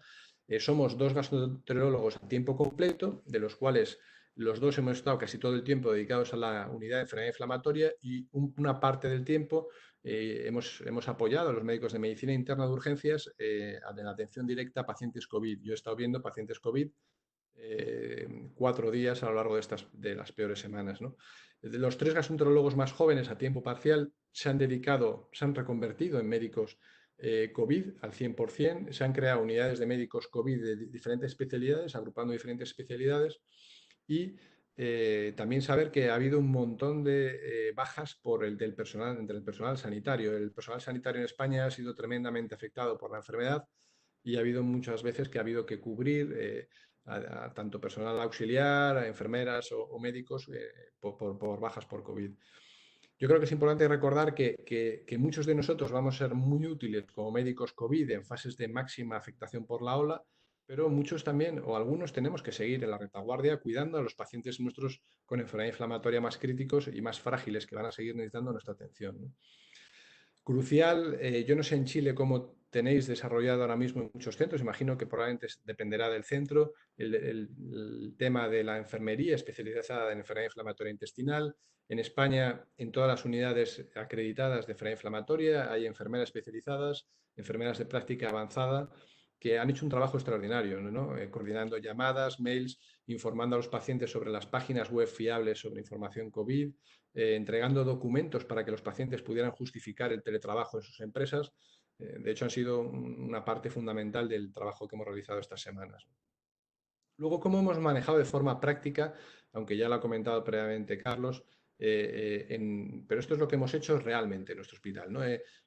Somos 2 gastroenterólogos a tiempo completo, de los cuales los 2 hemos estado casi todo el tiempo dedicados a la unidad de enfermedad inflamatoria, y una parte del tiempo hemos apoyado a los médicos de medicina interna de urgencias en la atención directa a pacientes COVID. Yo he estado viendo pacientes COVID 4 días a lo largo de las peores semanas, ¿no? De los 3 gastroenterólogos más jóvenes a tiempo parcial se han reconvertido en médicos COVID al 100%, se han creado unidades de médicos COVID de diferentes especialidades, agrupando diferentes especialidades, y también saber que ha habido un montón de bajas entre el personal sanitario. El personal sanitario en España ha sido tremendamente afectado por la enfermedad, y ha habido muchas veces que ha habido que cubrir a tanto personal auxiliar, a enfermeras o médicos por bajas por COVID. Yo creo que es importante recordar que muchos de nosotros vamos a ser muy útiles como médicos COVID en fases de máxima afectación por la ola, pero muchos también, o algunos, tenemos que seguir en la retaguardia cuidando a los pacientes nuestros con enfermedad inflamatoria más críticos y más frágiles, que van a seguir necesitando nuestra atención, ¿no? Crucial, yo no sé en Chile cómo tenéis desarrollado ahora mismo en muchos centros, imagino que probablemente dependerá del centro, el tema de la enfermería especializada en enfermedad inflamatoria intestinal. En España, en todas las unidades acreditadas de enfermedad inflamatoria, hay enfermeras especializadas, enfermeras de práctica avanzada, que han hecho un trabajo extraordinario, ¿no? Coordinando llamadas, mails, informando a los pacientes sobre las páginas web fiables sobre información COVID, entregando documentos para que los pacientes pudieran justificar el teletrabajo en sus empresas. De hecho, han sido una parte fundamental del trabajo que hemos realizado estas semanas. Luego, cómo hemos manejado de forma práctica, aunque ya lo ha comentado previamente Carlos, pero esto es lo que hemos hecho realmente en nuestro hospital, ¿no?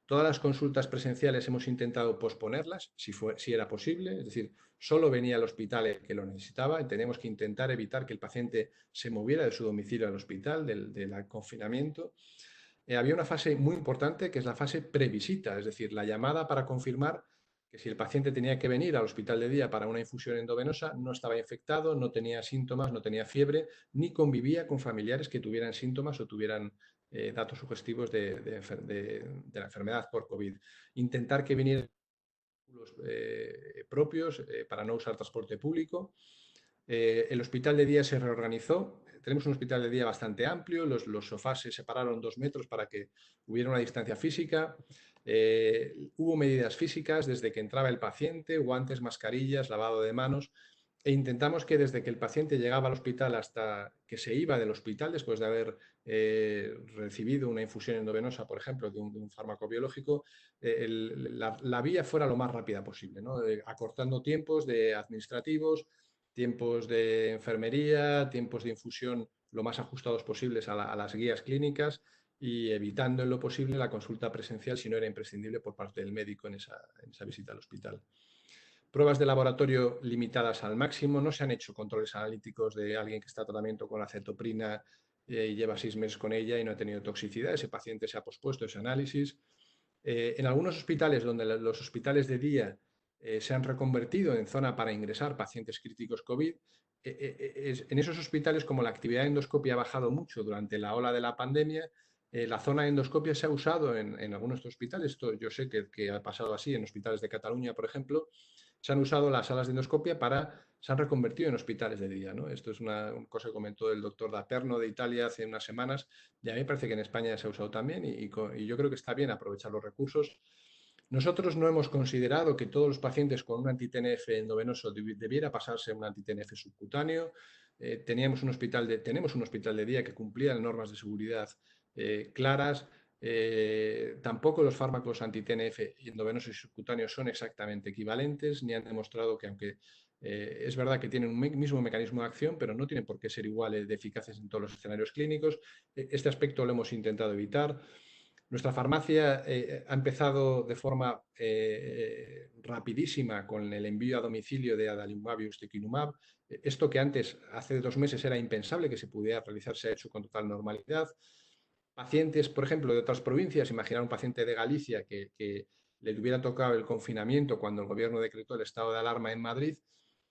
Todas las consultas presenciales hemos intentado posponerlas, si era posible, es decir, solo venía al hospital el que lo necesitaba y teníamos que intentar evitar que el paciente se moviera de su domicilio al hospital, del confinamiento. Había una fase muy importante que es la fase previsita, es decir, la llamada para confirmar que si el paciente tenía que venir al hospital de día para una infusión endovenosa, no estaba infectado, no tenía síntomas, no tenía fiebre, ni convivía con familiares que tuvieran síntomas o tuvieran datos sugestivos de la enfermedad por COVID. Intentar que vinieran propios para no usar transporte público. El hospital de día se reorganizó. Tenemos un hospital de día bastante amplio, los sofás se separaron 2 metros para que hubiera una distancia física. Hubo medidas físicas desde que entraba el paciente, guantes, mascarillas, lavado de manos, e intentamos que desde que el paciente llegaba al hospital hasta que se iba del hospital, después de haber recibido una infusión endovenosa, por ejemplo, de un fármaco biológico, la vía fuera lo más rápida posible, ¿no? Acortando tiempos de administrativos, tiempos de enfermería, tiempos de infusión lo más ajustados posibles a las guías clínicas y evitando en lo posible la consulta presencial si no era imprescindible por parte del médico en esa visita al hospital. Pruebas de laboratorio limitadas al máximo, no se han hecho controles analíticos de alguien que está en tratamiento con acetoprina y lleva 6 meses con ella y no ha tenido toxicidad, ese paciente se ha pospuesto ese análisis. En algunos hospitales, donde los hospitales de día se han reconvertido en zona para ingresar pacientes críticos COVID, en esos hospitales, como la actividad de endoscopia ha bajado mucho durante la ola de la pandemia, la zona de endoscopia se ha usado en algunos hospitales. Esto yo sé que ha pasado así en hospitales de Cataluña, por ejemplo. Se han usado las salas de endoscopia se han reconvertido en hospitales de día, ¿no? Esto es una cosa que comentó el doctor Daperno de Italia hace unas semanas y a mí me parece que en España se ha usado también y yo creo que está bien aprovechar los recursos. Nosotros no hemos considerado que todos los pacientes con un anti-TNF endovenoso debiera pasarse a un anti-TNF subcutáneo. Tenemos un hospital de día que cumplía las normas de seguridad claras. Tampoco los fármacos anti-TNF endovenosos y subcutáneos son exactamente equivalentes, ni han demostrado que, aunque es verdad que tienen un mismo mecanismo de acción, pero no tienen por qué ser iguales de eficaces en todos los escenarios clínicos. Este aspecto lo hemos intentado evitar. Nuestra farmacia ha empezado de forma rapidísima con el envío a domicilio de adalimumab y ustekinumab. Esto que antes, hace 2 meses, era impensable que se pudiera realizar, se ha hecho con total normalidad. Pacientes, por ejemplo, de otras provincias, imaginar un paciente de Galicia que le hubiera tocado el confinamiento cuando el gobierno decretó el estado de alarma en Madrid,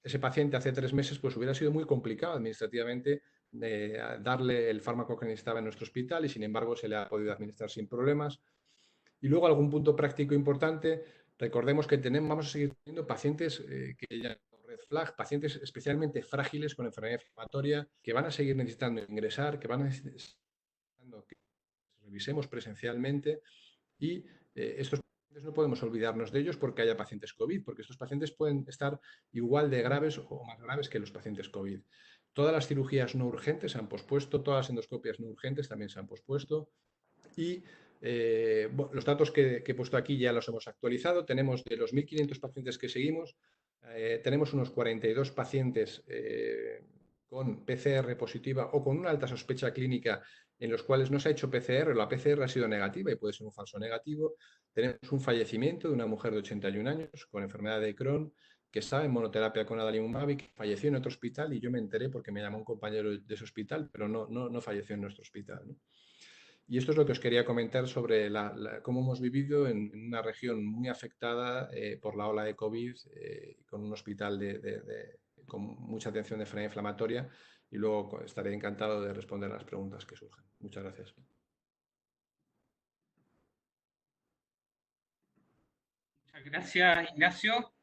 ese paciente hace 3 meses pues hubiera sido muy complicado administrativamente darle el fármaco que necesitaba en nuestro hospital y sin embargo se le ha podido administrar sin problemas. Y luego algún punto práctico importante, recordemos que vamos a seguir teniendo pacientes que ya red flag, pacientes especialmente frágiles con enfermedad inflamatoria que van a seguir necesitando ingresar, que van a necesitando que revisemos presencialmente y estos pacientes no podemos olvidarnos de ellos porque haya pacientes COVID, porque estos pacientes pueden estar igual de graves o más graves que los pacientes COVID. Todas las cirugías no urgentes se han pospuesto, todas las endoscopias no urgentes también se han pospuesto y los datos que he puesto aquí ya los hemos actualizado. Tenemos de los 1.500 pacientes que seguimos, tenemos unos 42 pacientes con PCR positiva o con una alta sospecha clínica en los cuales no se ha hecho PCR, la PCR ha sido negativa y puede ser un falso negativo. Tenemos un fallecimiento de una mujer de 81 años con enfermedad de Crohn que estaba en monoterapia con adalimumab y que falleció en otro hospital y yo me enteré porque me llamó un compañero de ese hospital, pero no falleció en nuestro hospital, ¿no? Y esto es lo que os quería comentar sobre cómo hemos vivido en una región muy afectada por la ola de COVID, con un hospital con mucha atención de enfermedad inflamatoria y luego estaré encantado de responder a las preguntas que surjan. Muchas gracias. Muchas gracias, Ignacio.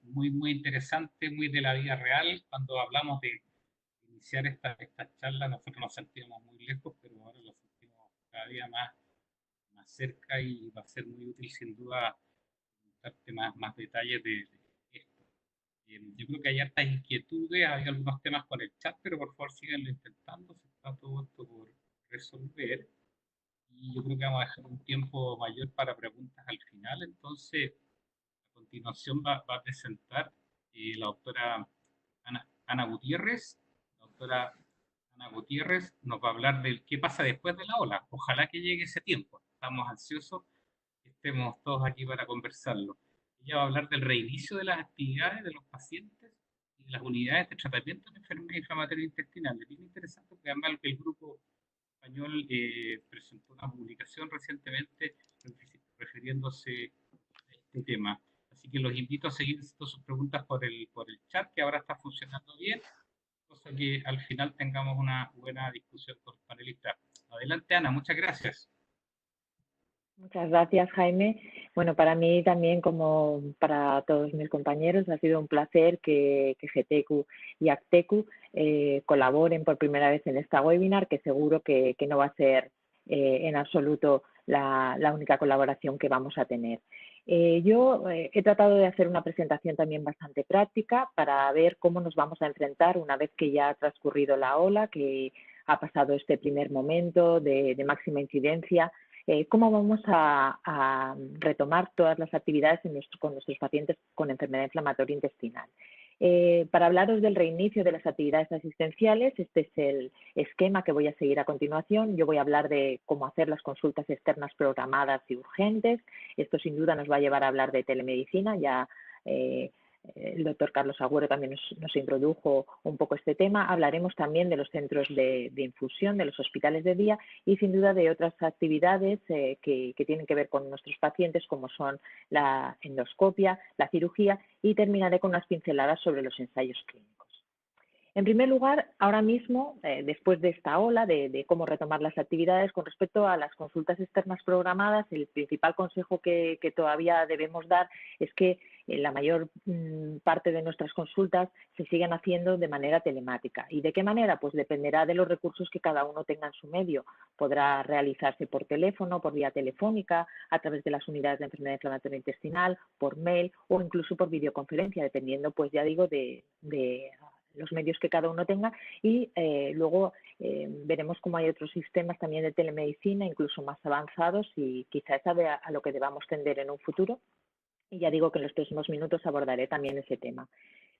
Muy interesante, muy de la vida real. Cuando hablamos de iniciar esta charla, nosotros nos sentíamos muy lejos, pero ahora lo sentimos cada día más cerca y va a ser muy útil sin duda contarte más detalles de esto. Yo creo que hay hartas inquietudes, hay algunos temas con el chat, pero por favor síganlo intentando, se está todo esto por resolver. Y yo creo que vamos a dejar un tiempo mayor para preguntas al final. Entonces, a continuación va a presentar la doctora Ana Gutiérrez. La doctora Ana Gutiérrez nos va a hablar del qué pasa después de la ola. Ojalá que llegue ese tiempo. Estamos ansiosos que estemos todos aquí para conversarlo. Ella va a hablar del reinicio de las actividades de los pacientes y de las unidades de tratamiento de enfermedades inflamatorias intestinales. Es bien interesante porque además el grupo español presentó una publicación recientemente refiriéndose a este tema. Así que los invito a seguir todas sus preguntas por el chat, que ahora está funcionando bien, cosa que al final tengamos una buena discusión con los panelistas. Adelante, Ana, muchas gracias. Muchas gracias, Jaime. Bueno, para mí también, como para todos mis compañeros, ha sido un placer que GTECU y ACTECU colaboren por primera vez en esta webinar, que seguro que no va a ser en absoluto la única colaboración que vamos a tener. Yo he tratado de hacer una presentación también bastante práctica para ver cómo nos vamos a enfrentar una vez que ya ha transcurrido la ola, que ha pasado este primer momento de máxima incidencia. Cómo vamos a retomar todas las actividades con nuestros pacientes con enfermedad inflamatoria intestinal. Para hablaros del reinicio de las actividades asistenciales, este es el esquema que voy a seguir a continuación. Yo voy a hablar de cómo hacer las consultas externas programadas y urgentes. Esto sin duda nos va a llevar a hablar de telemedicina. Ya el doctor Carlos Agüero también nos introdujo un poco este tema. Hablaremos también de los centros de infusión, de los hospitales de día y sin duda de otras actividades que tienen que ver con nuestros pacientes, como son la endoscopia, la cirugía, y terminaré con unas pinceladas sobre los ensayos clínicos. En primer lugar, ahora mismo, después de esta ola de cómo retomar las actividades, con respecto a las consultas externas programadas, el principal consejo que todavía debemos dar es que la mayor parte de nuestras consultas se sigan haciendo de manera telemática. ¿Y de qué manera? Pues dependerá de los recursos que cada uno tenga en su medio. Podrá realizarse por teléfono, por vía telefónica, a través de las unidades de enfermedad inflamatoria intestinal, por mail o incluso por videoconferencia, dependiendo, pues ya digo, de los medios que cada uno tenga, y luego veremos cómo hay otros sistemas también de telemedicina, incluso más avanzados, y quizá es a lo que debamos tender en un futuro. Y ya digo que en los próximos minutos abordaré también ese tema.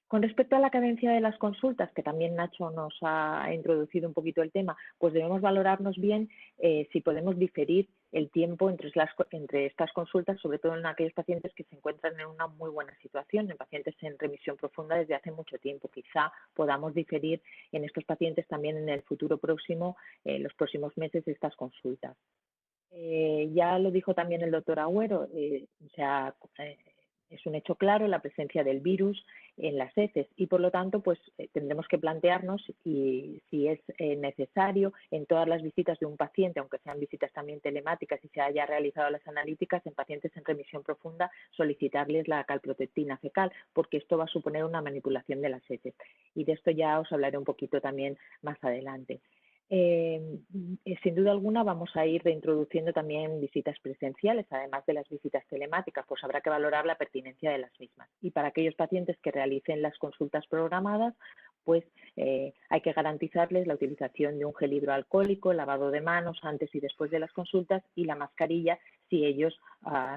Con respecto a la cadencia de las consultas, que también Nacho nos ha introducido un poquito el tema, pues debemos valorarnos bien si podemos diferir el tiempo entre estas consultas, sobre todo en aquellos pacientes que se encuentran en una muy buena situación, en pacientes en remisión profunda desde hace mucho tiempo. Quizá podamos diferir en estos pacientes también en el futuro próximo, los próximos meses, estas consultas. Ya lo dijo también el doctor Agüero, es un hecho claro la presencia del virus en las heces y por lo tanto pues tendremos que plantearnos si es necesario en todas las visitas de un paciente, aunque sean visitas también telemáticas y se haya realizado las analíticas en pacientes en remisión profunda, solicitarles la calprotectina fecal, porque esto va a suponer una manipulación de las heces, y de esto ya os hablaré un poquito también más adelante. Sin duda alguna vamos a ir reintroduciendo también visitas presenciales, además de las visitas telemáticas, pues habrá que valorar la pertinencia de las mismas. Y para aquellos pacientes que realicen las consultas programadas, pues hay que garantizarles la utilización de un gel hidroalcohólico, el lavado de manos antes y después de las consultas y la mascarilla si ellos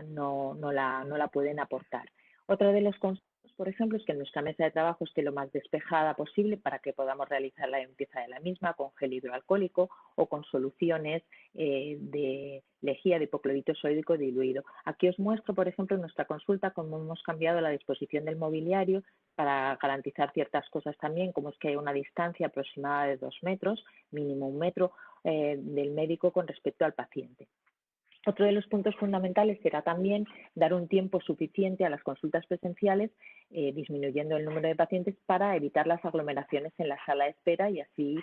no la pueden aportar. Otra de los consejos, por ejemplo, es que nuestra mesa de trabajo esté lo más despejada posible para que podamos realizar la limpieza de la misma con gel hidroalcohólico o con soluciones de lejía de hipoclorito sódico diluido. Aquí os muestro, por ejemplo, en nuestra consulta cómo hemos cambiado la disposición del mobiliario para garantizar ciertas cosas también, como es que hay una distancia aproximada de 2 metros, mínimo 1 metro, del médico con respecto al paciente. Otro de los puntos fundamentales será también dar un tiempo suficiente a las consultas presenciales, disminuyendo el número de pacientes para evitar las aglomeraciones en la sala de espera y así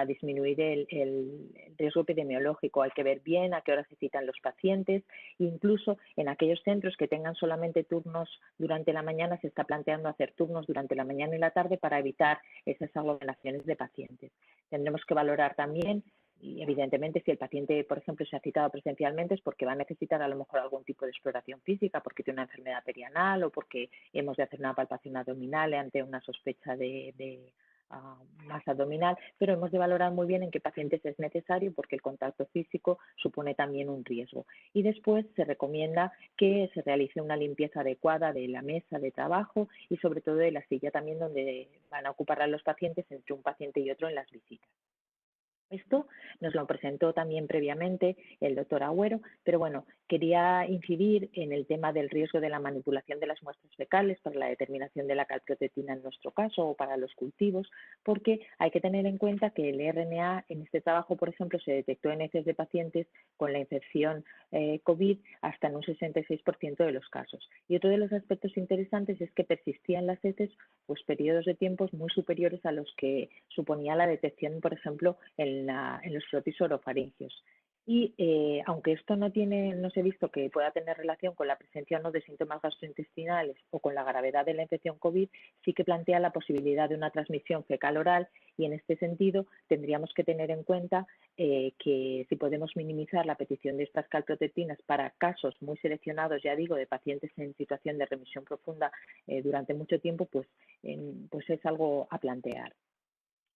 disminuir el riesgo epidemiológico. Hay que ver bien a qué hora se citan los pacientes. Incluso en aquellos centros que tengan solamente turnos durante la mañana, se está planteando hacer turnos durante la mañana y la tarde para evitar esas aglomeraciones de pacientes. Tendremos que valorar también Y evidentemente si el paciente, por ejemplo, se ha citado presencialmente es porque va a necesitar a lo mejor algún tipo de exploración física, porque tiene una enfermedad perianal o porque hemos de hacer una palpación abdominal ante una sospecha de masa abdominal, pero hemos de valorar muy bien en qué pacientes es necesario porque el contacto físico supone también un riesgo. Y después se recomienda que se realice una limpieza adecuada de la mesa de trabajo y sobre todo de la silla también donde van a ocupar a los pacientes entre un paciente y otro en las visitas. Esto nos lo presentó también previamente el doctor Agüero, pero bueno, quería incidir en el tema del riesgo de la manipulación de las muestras fecales para la determinación de la calprotectina en nuestro caso o para los cultivos, porque hay que tener en cuenta que el RNA en este trabajo, por ejemplo, se detectó en heces de pacientes con la infección COVID hasta en un 66% de los casos. Y otro de los aspectos interesantes es que persistían las heces pues periodos de tiempos muy superiores a los que suponía la detección, por ejemplo, en los frotis orofaringios. Y aunque esto no se ha visto que pueda tener relación con la presencia o no de síntomas gastrointestinales o con la gravedad de la infección COVID, sí que plantea la posibilidad de una transmisión fecal-oral y en este sentido tendríamos que tener en cuenta que si podemos minimizar la petición de estas calprotectinas para casos muy seleccionados, ya digo, de pacientes en situación de remisión profunda durante mucho tiempo, pues es algo a plantear.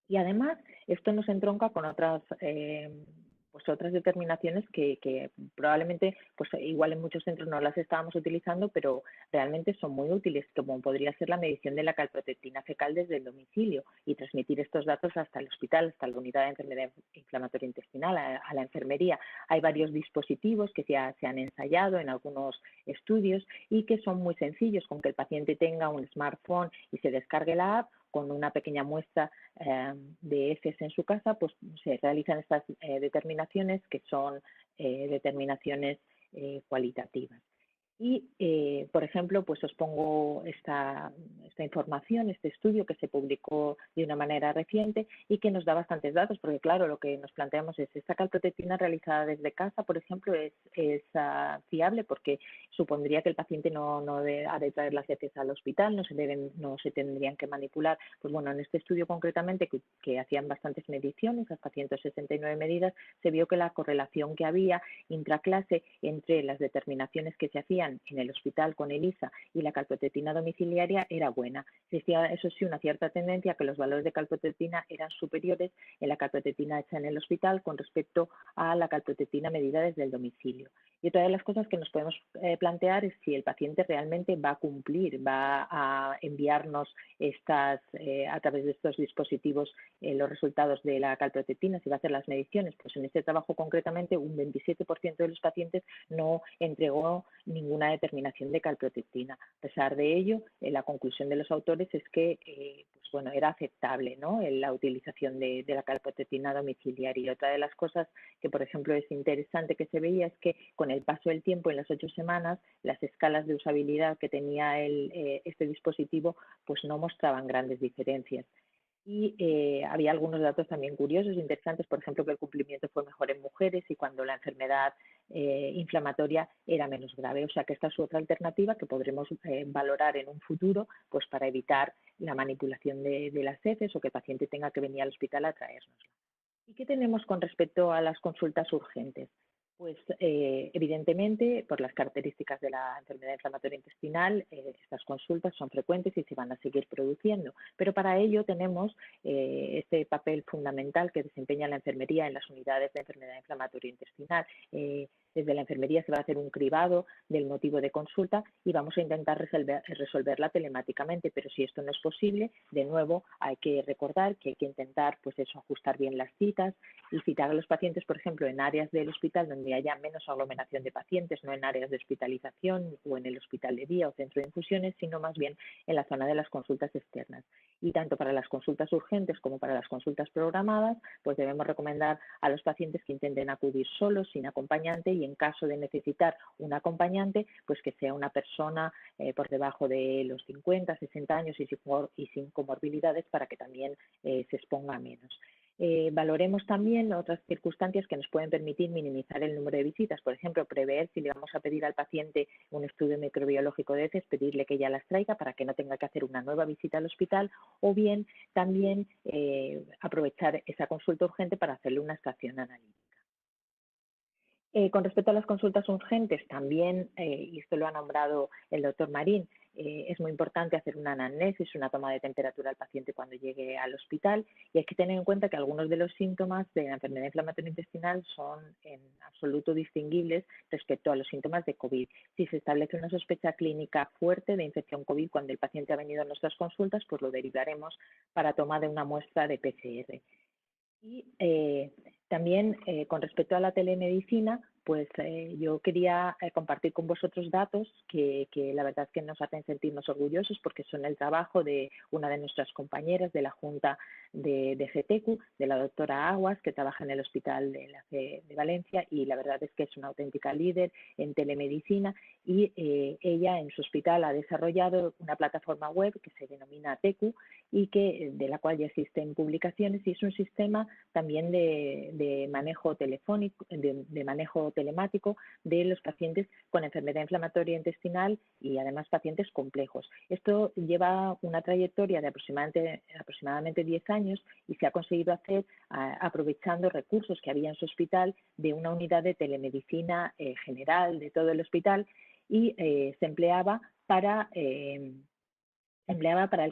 Y además, esto nos entronca con otras determinaciones que probablemente, pues igual en muchos centros no las estábamos utilizando, pero realmente son muy útiles, como podría ser la medición de la calprotectina fecal desde el domicilio y transmitir estos datos hasta el hospital, hasta la unidad de enfermedad inflamatoria intestinal, a la enfermería. Hay varios dispositivos que ya se han ensayado en algunos estudios y que son muy sencillos, con que el paciente tenga un smartphone y se descargue la app, con una pequeña muestra de heces en su casa, pues se realizan estas determinaciones que son determinaciones cualitativas. Y, por ejemplo, pues os pongo esta información, este estudio que se publicó de una manera reciente y que nos da bastantes datos, porque claro, lo que nos planteamos es, esta calprotectina realizada desde casa, por ejemplo, es fiable porque supondría que el paciente no ha de traer las heces al hospital, no se tendrían que manipular. Pues bueno, en este estudio concretamente, que hacían bastantes mediciones, hasta 169 medidas, se vio que la correlación que había intraclase entre las determinaciones que se hacían en el hospital con ELISA y la calprotectina domiciliaria era buena. Existía, eso sí, una cierta tendencia a que los valores de calprotectina eran superiores en la calprotectina hecha en el hospital con respecto a la calprotectina medida desde el domicilio. Y otra de las cosas que nos podemos plantear es si el paciente realmente va a cumplir, va a enviarnos a través de estos dispositivos los resultados de la calprotectina, si va a hacer las mediciones. Pues en este trabajo concretamente un 27% de los pacientes no entregó ninguna determinación de calprotectina. A pesar de ello, la conclusión de los autores es que era aceptable, ¿no?, la utilización de la calprotectina domiciliaria. Y otra de las cosas que, por ejemplo, es interesante que se veía es que con el paso del tiempo, en las 8 semanas, las escalas de usabilidad que tenía este dispositivo pues no mostraban grandes diferencias. Y había algunos datos también curiosos, interesantes, por ejemplo, que el cumplimiento fue mejor en mujeres y cuando la enfermedad inflamatoria era menos grave. O sea que esta es otra alternativa que podremos valorar en un futuro, pues para evitar la manipulación de las heces o que el paciente tenga que venir al hospital a traérnosla. ¿Y qué tenemos con respecto a las consultas urgentes? Pues evidentemente, por las características de la enfermedad inflamatoria intestinal, estas consultas son frecuentes y se van a seguir produciendo. Pero para ello tenemos este papel fundamental que desempeña la enfermería en las unidades de enfermedad inflamatoria intestinal. Desde la enfermería se va a hacer un cribado del motivo de consulta y vamos a intentar resolverla telemáticamente, pero si esto no es posible, de nuevo hay que recordar que hay que intentar ajustar bien las citas y citar a los pacientes, por ejemplo, en áreas del hospital donde haya menos aglomeración de pacientes, no en áreas de hospitalización o en el hospital de día o centro de infusiones, sino más bien en la zona de las consultas externas. Y tanto para las consultas urgentes como para las consultas programadas, pues debemos recomendar a los pacientes que intenten acudir solos, sin acompañante, y en caso de necesitar un acompañante, pues que sea una persona por debajo de los 50, 60 años y sin comorbilidades para que también se exponga menos. Valoremos también otras circunstancias que nos pueden permitir minimizar el número de visitas. Por ejemplo, prever si le vamos a pedir al paciente un estudio microbiológico de heces, pedirle que ya las traiga para que no tenga que hacer una nueva visita al hospital, o bien también aprovechar esa consulta urgente para hacerle una extracción analítica. Con respecto a las consultas urgentes, también, y esto lo ha nombrado el doctor Marín, es muy importante hacer una anamnesis, una toma de temperatura al paciente cuando llegue al hospital, y hay que tener en cuenta que algunos de los síntomas de la enfermedad inflamatoria intestinal son en absoluto distinguibles respecto a los síntomas de COVID. Si se establece una sospecha clínica fuerte de infección COVID cuando el paciente ha venido a nuestras consultas, pues lo derivaremos para toma de una muestra de PCR. Y también con respecto a la telemedicina, pues yo quería compartir con vosotros datos que la verdad es que nos hacen sentirnos orgullosos porque son el trabajo de una de nuestras compañeras de la Junta de GTECU, de la doctora Aguas, que trabaja en el Hospital de la C de Valencia, y la verdad es que es una auténtica líder en telemedicina, y ella en su hospital ha desarrollado una plataforma web que se denomina TECU y de la cual ya existen publicaciones, y es un sistema también de manejo telefónico, de manejo telemático de los pacientes con enfermedad inflamatoria intestinal y además pacientes complejos. Esto lleva una trayectoria de aproximadamente 10 años y se ha conseguido hacer aprovechando recursos que había en su hospital de una unidad de telemedicina general de todo el hospital, y se empleaba para el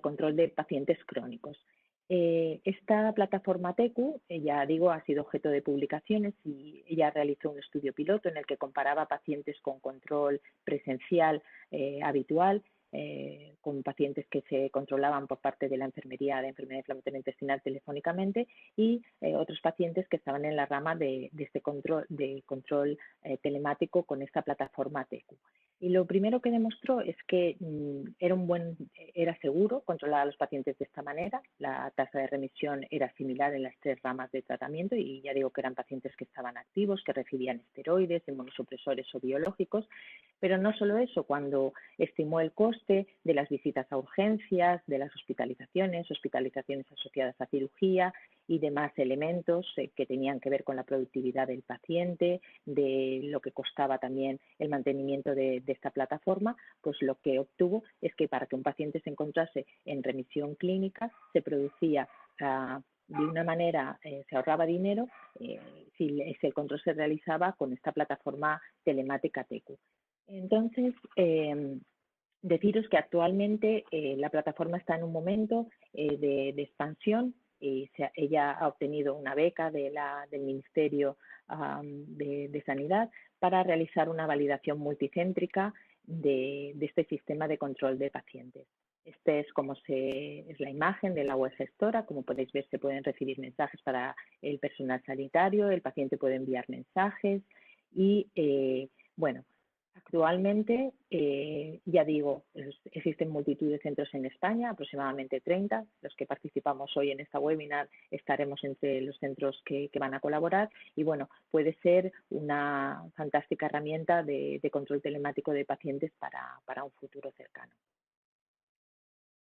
control de pacientes crónicos. Esta plataforma TECU, ya digo, ha sido objeto de publicaciones, y ella realizó un estudio piloto en el que comparaba pacientes con control presencial habitual, con pacientes que se controlaban por parte de la enfermería de enfermedad inflamatoria intestinal telefónicamente, y otros pacientes que estaban en la rama de este control telemático con esta plataforma TECU. Y lo primero que demostró es que era seguro controlar a los pacientes de esta manera. La tasa de remisión era similar en las 3 ramas de tratamiento, y ya digo que eran pacientes que estaban activos, que recibían esteroides, inmunosupresores o biológicos. Pero no solo eso, cuando estimó el coste de las visitas a urgencias, de las hospitalizaciones asociadas a cirugía y demás elementos que tenían que ver con la productividad del paciente, de lo que costaba también el mantenimiento de esta plataforma, pues lo que obtuvo es que para que un paciente se encontrase en remisión clínica se producía de una manera, se ahorraba dinero si el control se realizaba con esta plataforma telemática TECU. Entonces, deciros que actualmente la plataforma está en un momento de expansión. Ella ha obtenido una beca del Ministerio de Sanidad para realizar una validación multicéntrica de este sistema de control de pacientes. Esta es la imagen de la web gestora. Como podéis ver, se pueden recibir mensajes para el personal sanitario, el paciente puede enviar mensajes y, bueno, actualmente, ya digo, existen multitud de centros en España, aproximadamente 30. Los que participamos hoy en esta webinar estaremos entre los centros que van a colaborar, y bueno, puede ser una fantástica herramienta de control telemático de pacientes para un futuro cercano.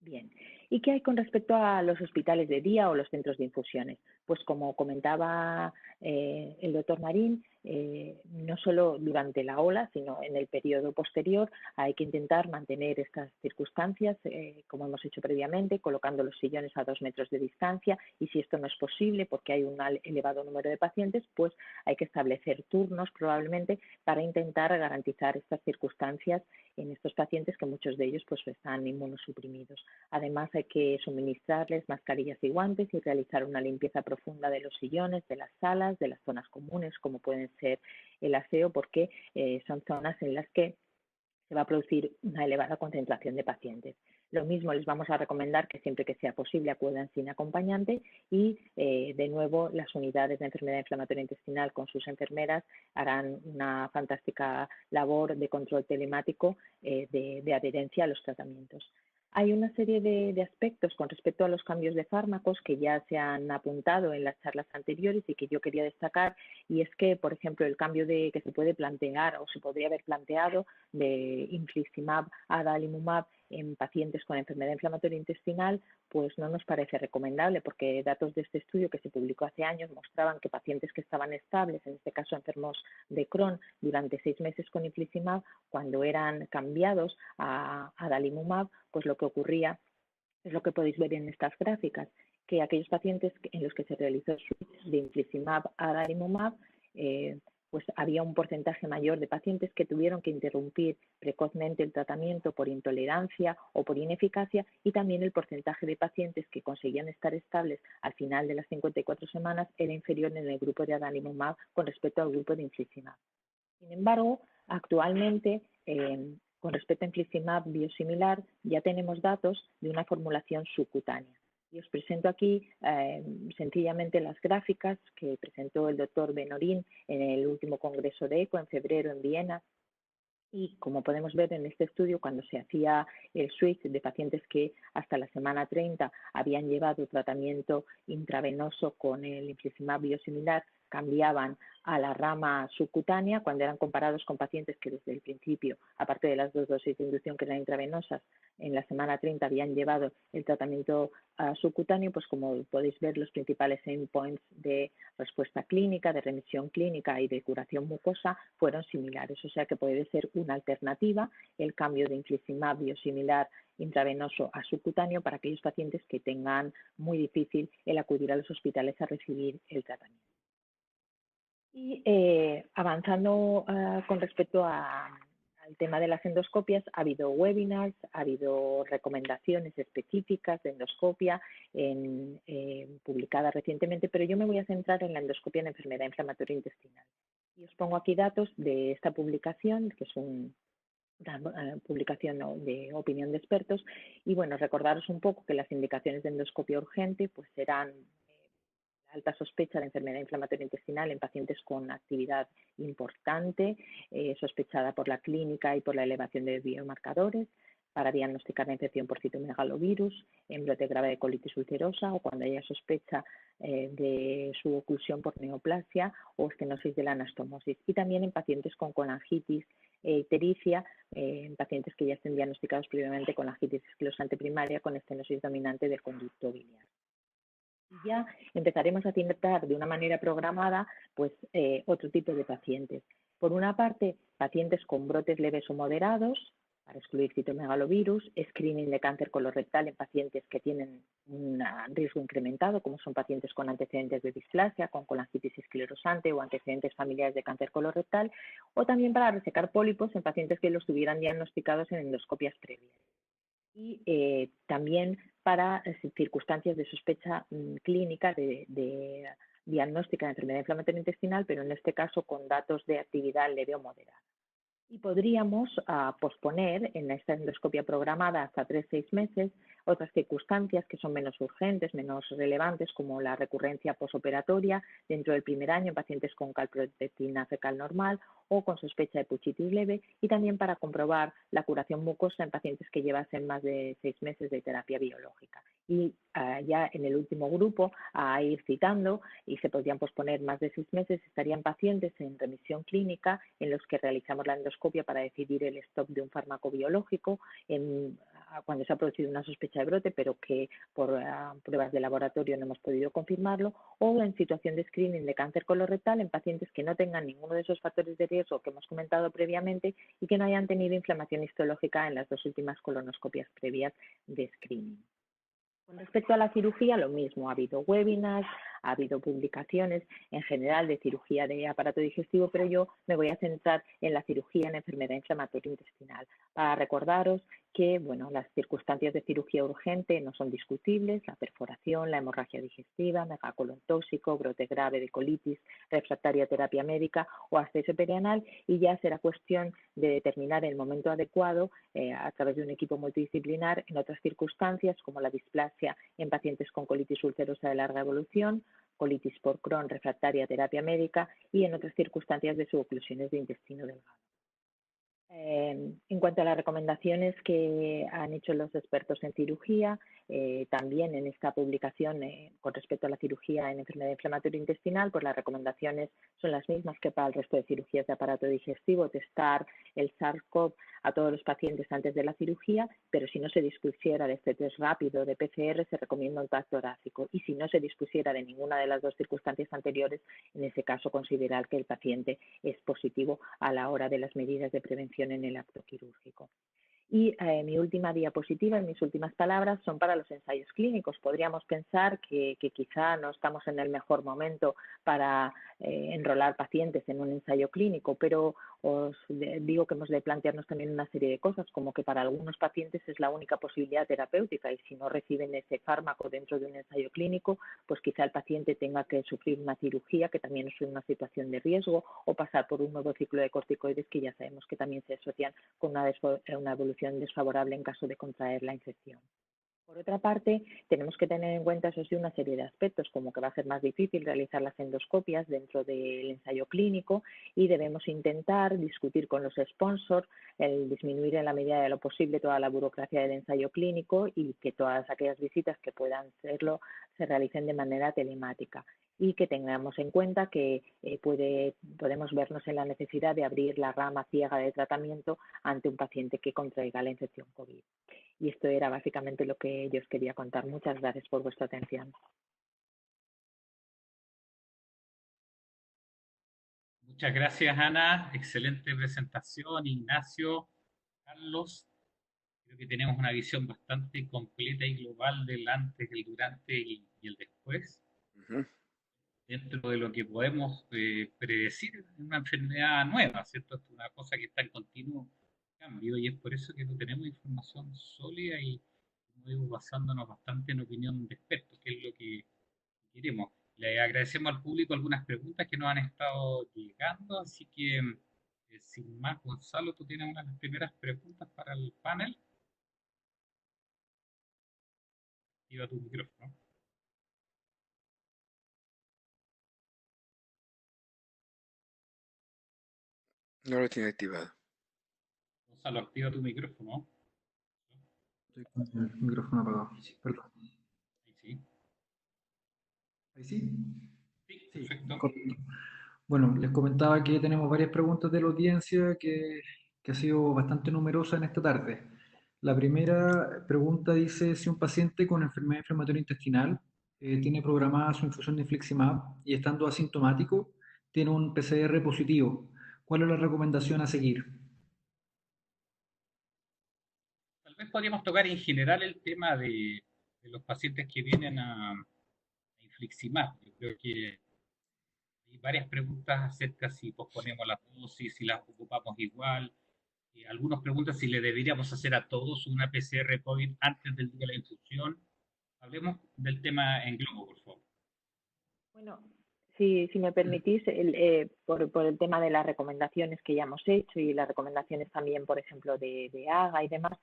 Bien, ¿y qué hay con respecto a los hospitales de día o los centros de infusiones? Pues como comentaba el doctor Marín, no solo durante la ola, sino en el periodo posterior hay que intentar mantener estas circunstancias, como hemos hecho previamente, colocando los sillones a 2 metros de distancia, y si esto no es posible porque hay un elevado número de pacientes, pues hay que establecer turnos probablemente para intentar garantizar estas circunstancias en estos pacientes, que muchos de ellos pues están inmunosuprimidos. Además, hay que suministrarles mascarillas y guantes y realizar una limpieza profunda de los sillones, de las salas, de las zonas comunes, como pueden ser el aseo, porque son zonas en las que se va a producir una elevada concentración de pacientes. Lo mismo les vamos a recomendar que siempre que sea posible acudan sin acompañante, y de nuevo las unidades de enfermedad inflamatoria intestinal con sus enfermeras harán una fantástica labor de control telemático de adherencia a los tratamientos. Hay una serie de aspectos con respecto a los cambios de fármacos que ya se han apuntado en las charlas anteriores y que yo quería destacar, y es que, por ejemplo, el cambio que se puede plantear o se podría haber planteado de infliximab a adalimumab en pacientes con enfermedad inflamatoria intestinal, pues no nos parece recomendable, porque datos de este estudio que se publicó hace años mostraban que pacientes que estaban estables, en este caso enfermos de Crohn, durante 6 meses con infliximab, cuando eran cambiados a adalimumab, pues lo que ocurría es lo que podéis ver en estas gráficas, que aquellos pacientes en los que se realizó el switch de infliximab a adalimumab, pues había un porcentaje mayor de pacientes que tuvieron que interrumpir precozmente el tratamiento por intolerancia o por ineficacia, y también el porcentaje de pacientes que conseguían estar estables al final de las 54 semanas era inferior en el grupo de adalimumab con respecto al grupo de infliximab. Sin embargo, actualmente, con respecto a infliximab biosimilar, ya tenemos datos de una formulación subcutánea. Y os presento aquí sencillamente las gráficas que presentó el doctor Benorín en el último congreso de ECO en febrero en Viena. Y como podemos ver en este estudio, cuando se hacía el switch de pacientes que hasta la semana 30 habían llevado tratamiento intravenoso con el infliximab biosimilar, cambiaban a la rama subcutánea cuando eran comparados con pacientes que desde el principio, aparte de las 2 dosis de inducción que eran intravenosas, en la semana 30 habían llevado el tratamiento subcutáneo. Pues como podéis ver, los principales endpoints de respuesta clínica, de remisión clínica y de curación mucosa fueron similares, o sea que puede ser una alternativa el cambio de infliximab biosimilar intravenoso a subcutáneo para aquellos pacientes que tengan muy difícil el acudir a los hospitales a recibir el tratamiento. Y avanzando con respecto al tema de las endoscopias, ha habido webinars, ha habido recomendaciones específicas de endoscopia publicadas recientemente, pero yo me voy a centrar en la endoscopia en enfermedad inflamatoria intestinal. Y os pongo aquí datos de esta publicación, que es una publicación de opinión de expertos. Y bueno, recordaros un poco que las indicaciones de endoscopia urgente pues serán alta sospecha de enfermedad inflamatoria intestinal en pacientes con actividad importante, sospechada por la clínica y por la elevación de biomarcadores, para diagnosticar la infección por citomegalovirus, en brote grave de colitis ulcerosa o cuando haya sospecha de su oclusión por neoplasia o estenosis de la anastomosis, y también en pacientes con colangitis ictericia, en pacientes que ya estén diagnosticados previamente con colangitis esclerosante primaria con estenosis dominante del conducto biliar. Ya empezaremos a tratar de una manera programada pues otro tipo de pacientes. Por una parte, pacientes con brotes leves o moderados, para excluir citomegalovirus, screening de cáncer colorectal en pacientes que tienen un riesgo incrementado, como son pacientes con antecedentes de displasia, con colangitis esclerosante o antecedentes familiares de cáncer colorectal, o también para resecar pólipos en pacientes que los tuvieran diagnosticados en endoscopias previas. Y también para circunstancias de sospecha clínica de diagnóstica de enfermedad inflamatoria intestinal, pero en este caso con datos de actividad leve o moderada. Y podríamos posponer en esta endoscopia programada hasta 3-6 meses otras circunstancias que son menos urgentes, menos relevantes, como la recurrencia posoperatoria dentro del primer año en pacientes con calprotectina fecal normal o con sospecha de puchitis leve, y también para comprobar la curación mucosa en pacientes que llevasen más de 6 meses de terapia biológica. Y ya en el último grupo, a ir citando, y se podrían posponer más de 6 meses, estarían pacientes en remisión clínica en los que realizamos la endoscopia para decidir el stop de un fármaco biológico cuando se ha producido una sospecha de brote, pero que por pruebas de laboratorio no hemos podido confirmarlo, o en situación de screening de cáncer colorectal en pacientes que no tengan ninguno de esos factores de riesgo que hemos comentado previamente y que no hayan tenido inflamación histológica en las 2 últimas colonoscopias previas de screening. Con respecto a la cirugía, lo mismo, ha habido webinars, ha habido publicaciones en general de cirugía de aparato digestivo, pero yo me voy a centrar en la cirugía en enfermedad inflamatoria intestinal, para recordaros que bueno, las circunstancias de cirugía urgente no son discutibles: la perforación, la hemorragia digestiva, megacolon tóxico, brote grave de colitis, refractaria a terapia médica o acceso perianal, y ya será cuestión de determinar el momento adecuado a través de un equipo multidisciplinar en otras circunstancias, como la displasia en pacientes con colitis ulcerosa de larga evolución, colitis por Crohn refractaria a terapia médica y en otras circunstancias de suboclusiones de intestino delgado. En cuanto a las recomendaciones que han hecho los expertos en cirugía, también en esta publicación con respecto a la cirugía en enfermedad inflamatoria intestinal, pues las recomendaciones son las mismas que para el resto de cirugías de aparato digestivo, testar el SARS-CoV a todos los pacientes antes de la cirugía, pero si no se dispusiera de este test rápido de PCR, se recomienda un TAC torácico, y si no se dispusiera de ninguna de las dos circunstancias anteriores, en ese caso considerar que el paciente es positivo a la hora de las medidas de prevención en el acto quirúrgico. Y mi última diapositiva y mis últimas palabras son para los ensayos clínicos. Podríamos pensar que quizá no estamos en el mejor momento para enrolar pacientes en un ensayo clínico, pero os digo que hemos de plantearnos también una serie de cosas, como que para algunos pacientes es la única posibilidad terapéutica y si no reciben ese fármaco dentro de un ensayo clínico, pues quizá el paciente tenga que sufrir una cirugía, que también es una situación de riesgo, o pasar por un nuevo ciclo de corticoides que ya sabemos que también se asocian con una evolución desfavorable en caso de contraer la infección. Por otra parte, tenemos que tener en cuenta, eso sí, una serie de aspectos, como que va a ser más difícil realizar las endoscopias dentro del ensayo clínico y debemos intentar discutir con los sponsors el disminuir en la medida de lo posible toda la burocracia del ensayo clínico y que todas aquellas visitas que puedan serlo se realicen de manera telemática y que tengamos en cuenta que podemos vernos en la necesidad de abrir la rama ciega de tratamiento ante un paciente que contraiga la infección COVID. Y esto era básicamente lo que yo os quería contar. Muchas gracias por vuestra atención. Muchas gracias, Ana. Excelente presentación, Ignacio, Carlos. Creo que tenemos una visión bastante completa y global del antes, el durante y el después. Dentro de lo que podemos predecir en una enfermedad nueva, ¿cierto? Es una cosa que está en continuo cambio y es por eso que no tenemos información sólida y estamos basándonos bastante en opinión de expertos, que es lo que queremos. Le agradecemos al público algunas preguntas que nos han estado llegando, así que sin más, Gonzalo, tú tienes una de las primeras preguntas para el panel. Activa tu micrófono. No lo tiene activado. Gonzalo, activa tu micrófono. Estoy con el micrófono apagado. Perdón. Ahí sí. ¿Ahí sí? Sí, perfecto. Correcto. Bueno, les comentaba que tenemos varias preguntas de la audiencia que ha sido bastante numerosa en esta tarde. La primera pregunta dice si un paciente con enfermedad inflamatoria intestinal tiene programada su infusión de infliximab y estando asintomático tiene un PCR positivo. ¿Cuál es la recomendación a seguir? Tal vez podríamos tocar en general el tema de los pacientes que vienen a infliximab. Yo creo que hay varias preguntas acerca si posponemos las dosis, si las ocupamos igual. Algunos preguntan si le deberíamos hacer a todos una PCR COVID antes del día de la infusión. Hablemos del tema en globo, por favor. Bueno, si me permitís, por el tema de las recomendaciones que ya hemos hecho y las recomendaciones también, por ejemplo, de AGA y demás,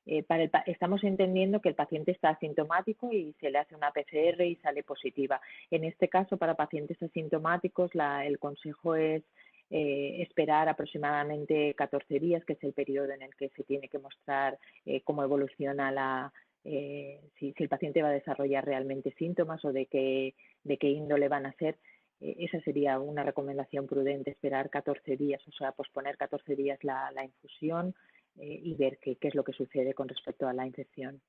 estamos entendiendo que el paciente está asintomático y se le hace una PCR y sale positiva. En este caso, para pacientes asintomáticos, el consejo es esperar aproximadamente 14 días, que es el periodo en el que se tiene que mostrar cómo evoluciona si el paciente va a desarrollar realmente síntomas o de qué índole van a ser. Esa sería una recomendación prudente, esperar 14 días, o sea, posponer 14 días la infusión y ver qué es lo que sucede con respecto a la infección.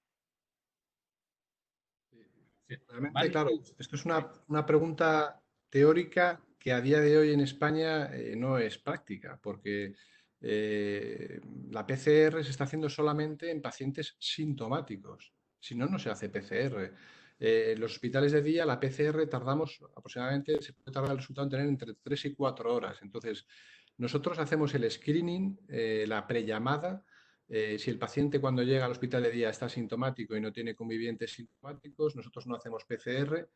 Sí, realmente, claro, esto es una pregunta teórica que a día de hoy en España no es práctica, porque la PCR se está haciendo solamente en pacientes sintomáticos. Si no, no se hace PCR. En los hospitales de día, la PCR tardamos aproximadamente, se puede tardar el resultado en tener entre 3 y 4 horas. Entonces, nosotros hacemos el screening, la prellamada. Si el paciente cuando llega al hospital de día está sintomático y no tiene convivientes sintomáticos, nosotros no hacemos PCR.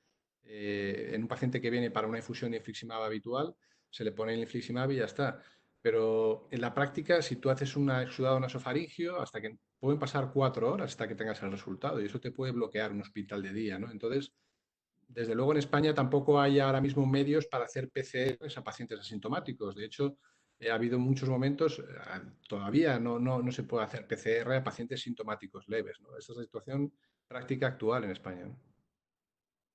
En un paciente que viene para una infusión de infliximab habitual, se le pone el infliximab y ya está. Pero en la práctica, si tú haces una exudado nasofaringio, hasta que pueden pasar 4 horas hasta que tengas el resultado y eso te puede bloquear un hospital de día, ¿no? Entonces, desde luego en España tampoco hay ahora mismo medios para hacer PCRs a pacientes asintomáticos. De hecho, ha habido muchos momentos, todavía no se puede hacer PCR a pacientes sintomáticos leves, ¿no? Esa es la situación práctica actual en España, ¿no?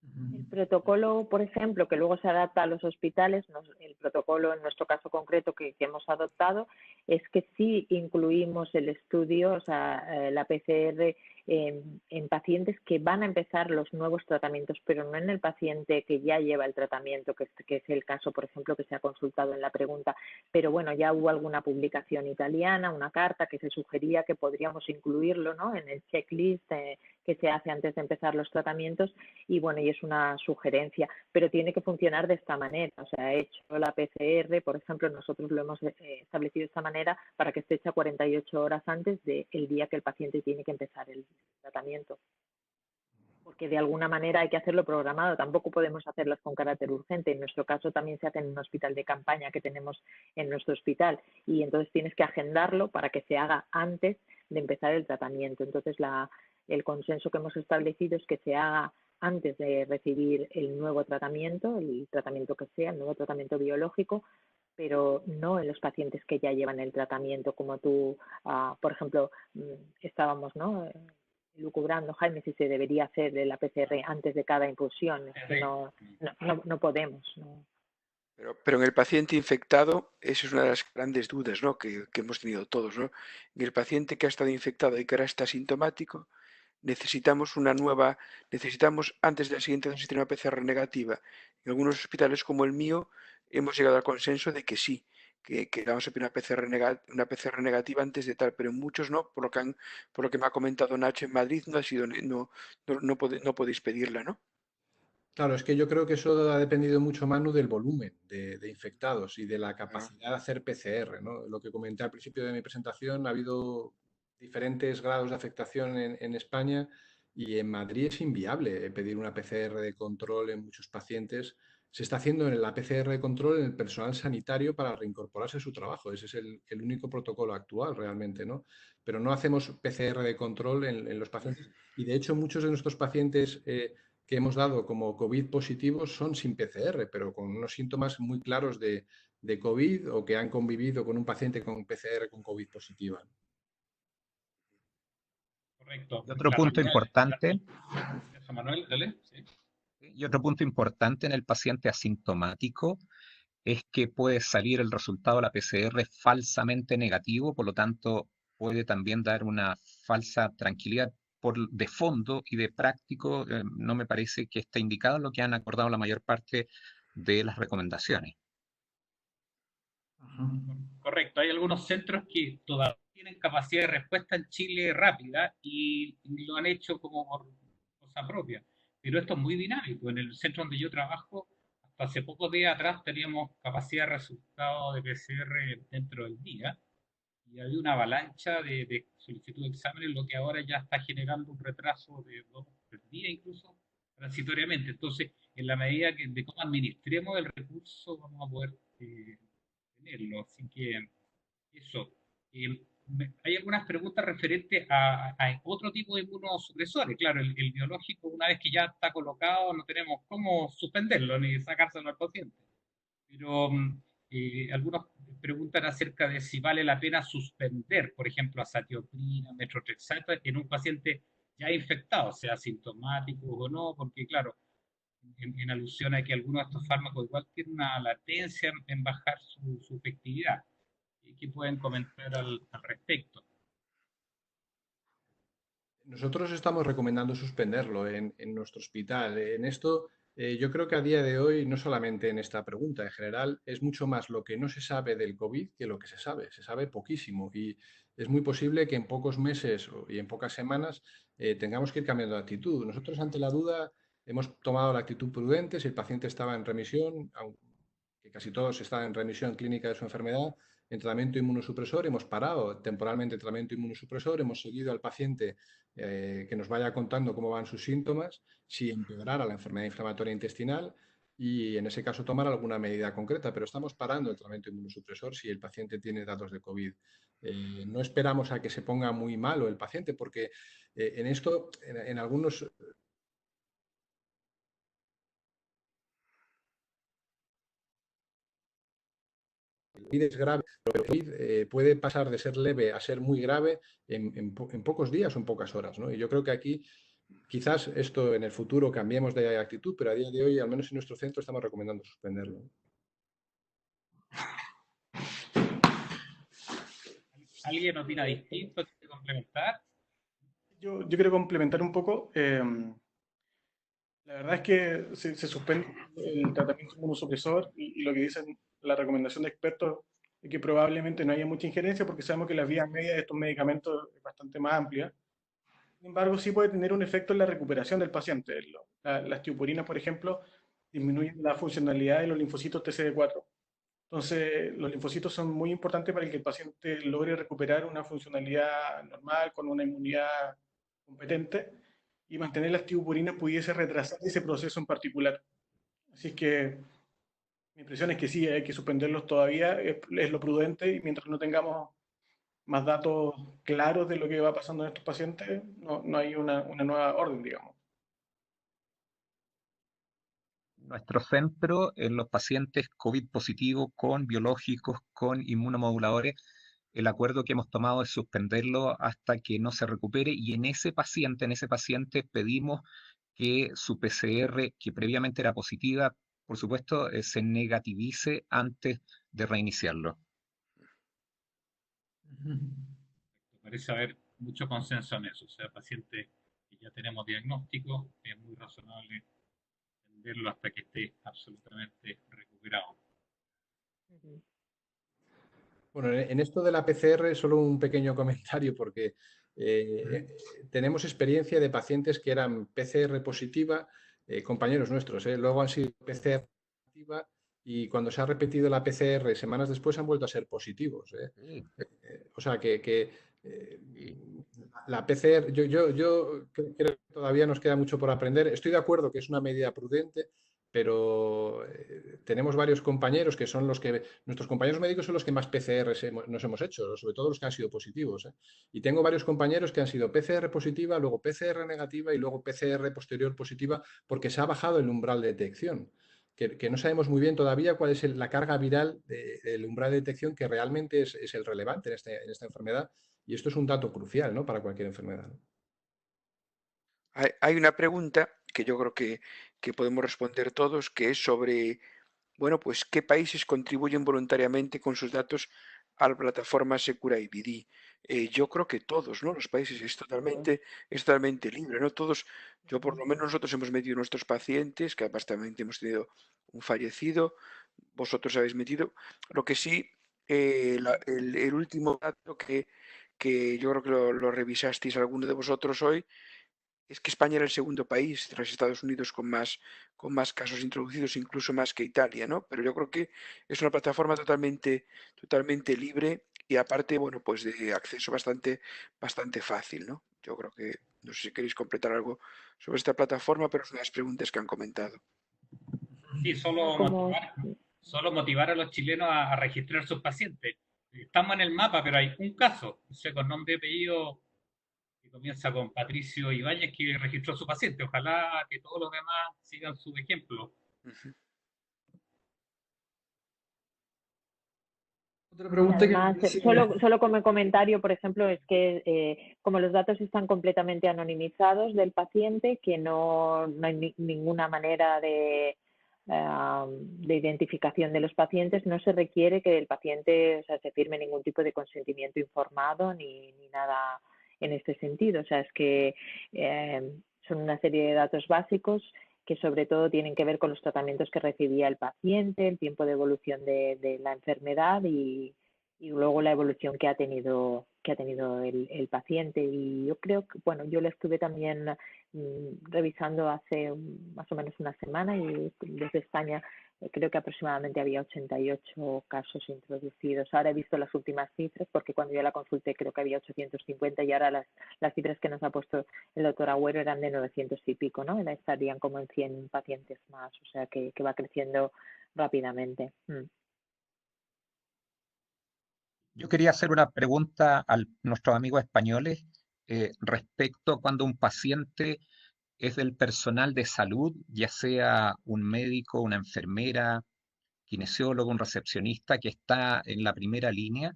El protocolo, por ejemplo, que luego se adapta a los hospitales, el protocolo en nuestro caso concreto que hemos adoptado es que sí incluimos el estudio, o sea, la PCR en pacientes que van a empezar los nuevos tratamientos, pero no en el paciente que ya lleva el tratamiento, que es el caso, por ejemplo, que se ha consultado en la pregunta. Pero bueno, ya hubo alguna publicación italiana, una carta que se sugería que podríamos incluirlo, ¿no?, en el checklist que se hace antes de empezar los tratamientos. Y bueno, y es una sugerencia, pero tiene que funcionar de esta manera. O sea, he hecho la PCR, por ejemplo, nosotros lo hemos establecido de esta manera para que esté hecha 48 horas antes del día que el paciente tiene que empezar el tratamiento. Porque de alguna manera hay que hacerlo programado, tampoco podemos hacerlas con carácter urgente. En nuestro caso también se hace en un hospital de campaña que tenemos en nuestro hospital y entonces tienes que agendarlo para que se haga antes de empezar el tratamiento. Entonces el consenso que hemos establecido es que se haga antes de recibir el nuevo tratamiento, el tratamiento que sea, el nuevo tratamiento biológico, pero no en los pacientes que ya llevan el tratamiento, como tú, por ejemplo, estábamos, ¿no?, lucubrando, Jaime, si se debería hacer la PCR antes de cada infusión. Es que no podemos. ¿no? Pero en el paciente infectado, esa es una de las grandes dudas, ¿no?, que hemos tenido todos, ¿no? En el paciente que ha estado infectado y que ahora está asintomático, necesitamos antes de la siguiente dosis de una PCR negativa. En algunos hospitales como el mío hemos llegado al consenso de que sí, que vamos a pedir una PCR negativa antes de tal, pero en muchos no, por lo que me ha comentado Nacho en Madrid, no podéis pedirla, ¿no? Claro, es que yo creo que eso ha dependido mucho, Manu, del volumen de infectados y de la Ah, capacidad de hacer PCR, ¿no? Lo que comenté al principio de mi presentación, ha habido diferentes grados de afectación en España y en Madrid es inviable pedir una PCR de control en muchos pacientes. Se está haciendo en la PCR de control en el personal sanitario para reincorporarse a su trabajo. Ese es el único protocolo actual realmente, ¿no? Pero no hacemos PCR de control en los pacientes. Y de hecho, muchos de nuestros pacientes que hemos dado como COVID positivos son sin PCR, pero con unos síntomas muy claros de COVID o que han convivido con un paciente con PCR con COVID positiva. Correcto. Y otro punto importante, Eso, Manuel, dale. Sí. y otro punto importante en el paciente asintomático es que puede salir el resultado de la PCR falsamente negativo, por lo tanto puede también dar una falsa tranquilidad de fondo y de práctico. No me parece que esté indicado lo que han acordado la mayor parte de las recomendaciones. Ajá. Correcto, hay algunos centros que todavía tienen capacidad de respuesta en Chile rápida y lo han hecho como por cosa propia. Pero esto es muy dinámico. En el centro donde yo trabajo, hasta hace pocos días atrás teníamos capacidad de resultado de PCR dentro del día y había una avalancha de solicitud de exámenes, lo que ahora ya está generando un retraso de 2 días incluso transitoriamente. Entonces, en la medida de cómo administremos el recurso, vamos a poder tenerlo. Así que eso. Hay algunas preguntas referentes a otro tipo de inmunosupresores. Claro, el biológico, una vez que ya está colocado, no tenemos cómo suspenderlo ni sacárselo al paciente. Pero algunos preguntan acerca de si vale la pena suspender, por ejemplo, azatioprina, metrotrexato en un paciente ya infectado, sea sintomático o no, porque claro, en alusión a que algunos de estos fármacos igual tienen una latencia en bajar su efectividad. ¿Qué pueden comentar al respecto? Nosotros estamos recomendando suspenderlo en nuestro hospital. En esto, yo creo que a día de hoy, no solamente en esta pregunta, en general, es mucho más lo que no se sabe del COVID que lo que se sabe. Se sabe poquísimo y es muy posible que en pocos meses y en pocas semanas tengamos que ir cambiando de actitud. Nosotros, ante la duda, hemos tomado la actitud prudente. Si el paciente estaba en remisión, aunque casi todos están en remisión clínica de su enfermedad, en tratamiento inmunosupresor, hemos parado temporalmente el tratamiento inmunosupresor, hemos seguido al paciente que nos vaya contando cómo van sus síntomas, si empeorara la enfermedad inflamatoria intestinal y en ese caso tomar alguna medida concreta, pero estamos parando el tratamiento inmunosupresor si el paciente tiene datos de COVID. No esperamos a que se ponga muy malo el paciente porque en esto, en algunos COVID es grave, pero el COVID puede pasar de ser leve a ser muy grave en pocos días o en pocas horas, ¿no? Y yo creo que aquí quizás esto en el futuro cambiemos de actitud, pero a día de hoy, al menos en nuestro centro, estamos recomendando suspenderlo. ¿Alguien opina distinto? ¿Quiere complementar? Yo quiero complementar un poco. La verdad es que se suspende el tratamiento inmunosupresor y lo que dicen la recomendación de expertos es que probablemente no haya mucha injerencia porque sabemos que las vías medias de estos medicamentos es bastante más amplia. Sin embargo, sí puede tener un efecto en la recuperación del paciente. Las tiopurinas, por ejemplo, disminuyen la funcionalidad de los linfocitos TCD4. Entonces, los linfocitos son muy importantes para que el paciente logre recuperar una funcionalidad normal, con una inmunidad competente, y mantener las tiopurinas pudiese retrasar ese proceso en particular. Así es que mi impresión es que sí, hay que suspenderlos todavía, es lo prudente, y mientras no tengamos más datos claros de lo que va pasando en estos pacientes, no hay una nueva orden, digamos. Nuestro centro, en los pacientes COVID positivos con biológicos, con inmunomoduladores, el acuerdo que hemos tomado es suspenderlo hasta que no se recupere y en ese paciente pedimos que su PCR, que previamente era positiva, por supuesto, se negativice antes de reiniciarlo. Parece haber mucho consenso en eso. O sea, pacientes que ya tenemos diagnóstico, es muy razonable atenderlo hasta que esté absolutamente recuperado. Bueno, en esto de la PCR, solo un pequeño comentario, porque tenemos experiencia de pacientes que eran PCR positiva, compañeros nuestros, luego han sido PCR negativa y cuando se ha repetido la PCR semanas después han vuelto a ser positivos. Sí. O sea que la PCR, yo creo que todavía nos queda mucho por aprender. Estoy de acuerdo que es una medida prudente, pero tenemos varios compañeros que son nuestros compañeros médicos son los que más PCRs nos hemos hecho, sobre todo los que han sido positivos. Y tengo varios compañeros que han sido PCR positiva, luego PCR negativa y luego PCR posterior positiva, porque se ha bajado el umbral de detección. Que no sabemos muy bien todavía cuál es la carga viral del umbral de detección que realmente es el relevante en esta enfermedad. Y esto es un dato crucial, ¿no?, para cualquier enfermedad, ¿no? Hay una pregunta que yo creo que podemos responder todos, que es sobre, bueno, pues qué países contribuyen voluntariamente con sus datos a la plataforma SecurIBD. Yo creo que todos, ¿no? Los países es totalmente libre, ¿no? Todos, yo por lo menos nosotros hemos metido nuestros pacientes, que además también hemos tenido un fallecido, vosotros habéis metido. Lo que sí, el último dato que yo creo que lo revisasteis alguno de vosotros hoy, es que España era el segundo país tras Estados Unidos con más casos introducidos, incluso más que Italia, ¿no? Pero yo creo que es una plataforma totalmente libre y aparte, bueno, pues de acceso bastante fácil, ¿no? Yo creo que, no sé si queréis completar algo sobre esta plataforma, pero es una de las preguntas que han comentado. Sí, solo motivar a los chilenos a registrar sus pacientes. Estamos en el mapa, pero hay un caso, o sea, con nombre y apellido, que comienza con Patricio Ibáñez, que registró a su paciente. Ojalá que todos los demás sigan su ejemplo. Otra pregunta que Además, solo como comentario, por ejemplo, es que como los datos están completamente anonimizados del paciente, que no hay ninguna manera de identificación de los pacientes, no se requiere que el paciente, o sea, se firme ningún tipo de consentimiento informado ni nada en este sentido. O sea, es que son una serie de datos básicos que sobre todo tienen que ver con los tratamientos que recibía el paciente, el tiempo de evolución de la enfermedad y luego la evolución que ha tenido el paciente. Y yo creo que, bueno, yo lo estuve también revisando hace más o menos una semana y desde España creo que aproximadamente había 88 casos introducidos. Ahora he visto las últimas cifras porque cuando yo la consulté creo que había 850 y ahora las cifras que nos ha puesto el doctor Agüero eran de 900 y pico, ¿no? Estarían como en 100 pacientes más, o sea que va creciendo rápidamente. Yo quería hacer una pregunta a nuestros amigos españoles respecto a cuando un paciente es del personal de salud, ya sea un médico, una enfermera, kinesiólogo, un recepcionista que está en la primera línea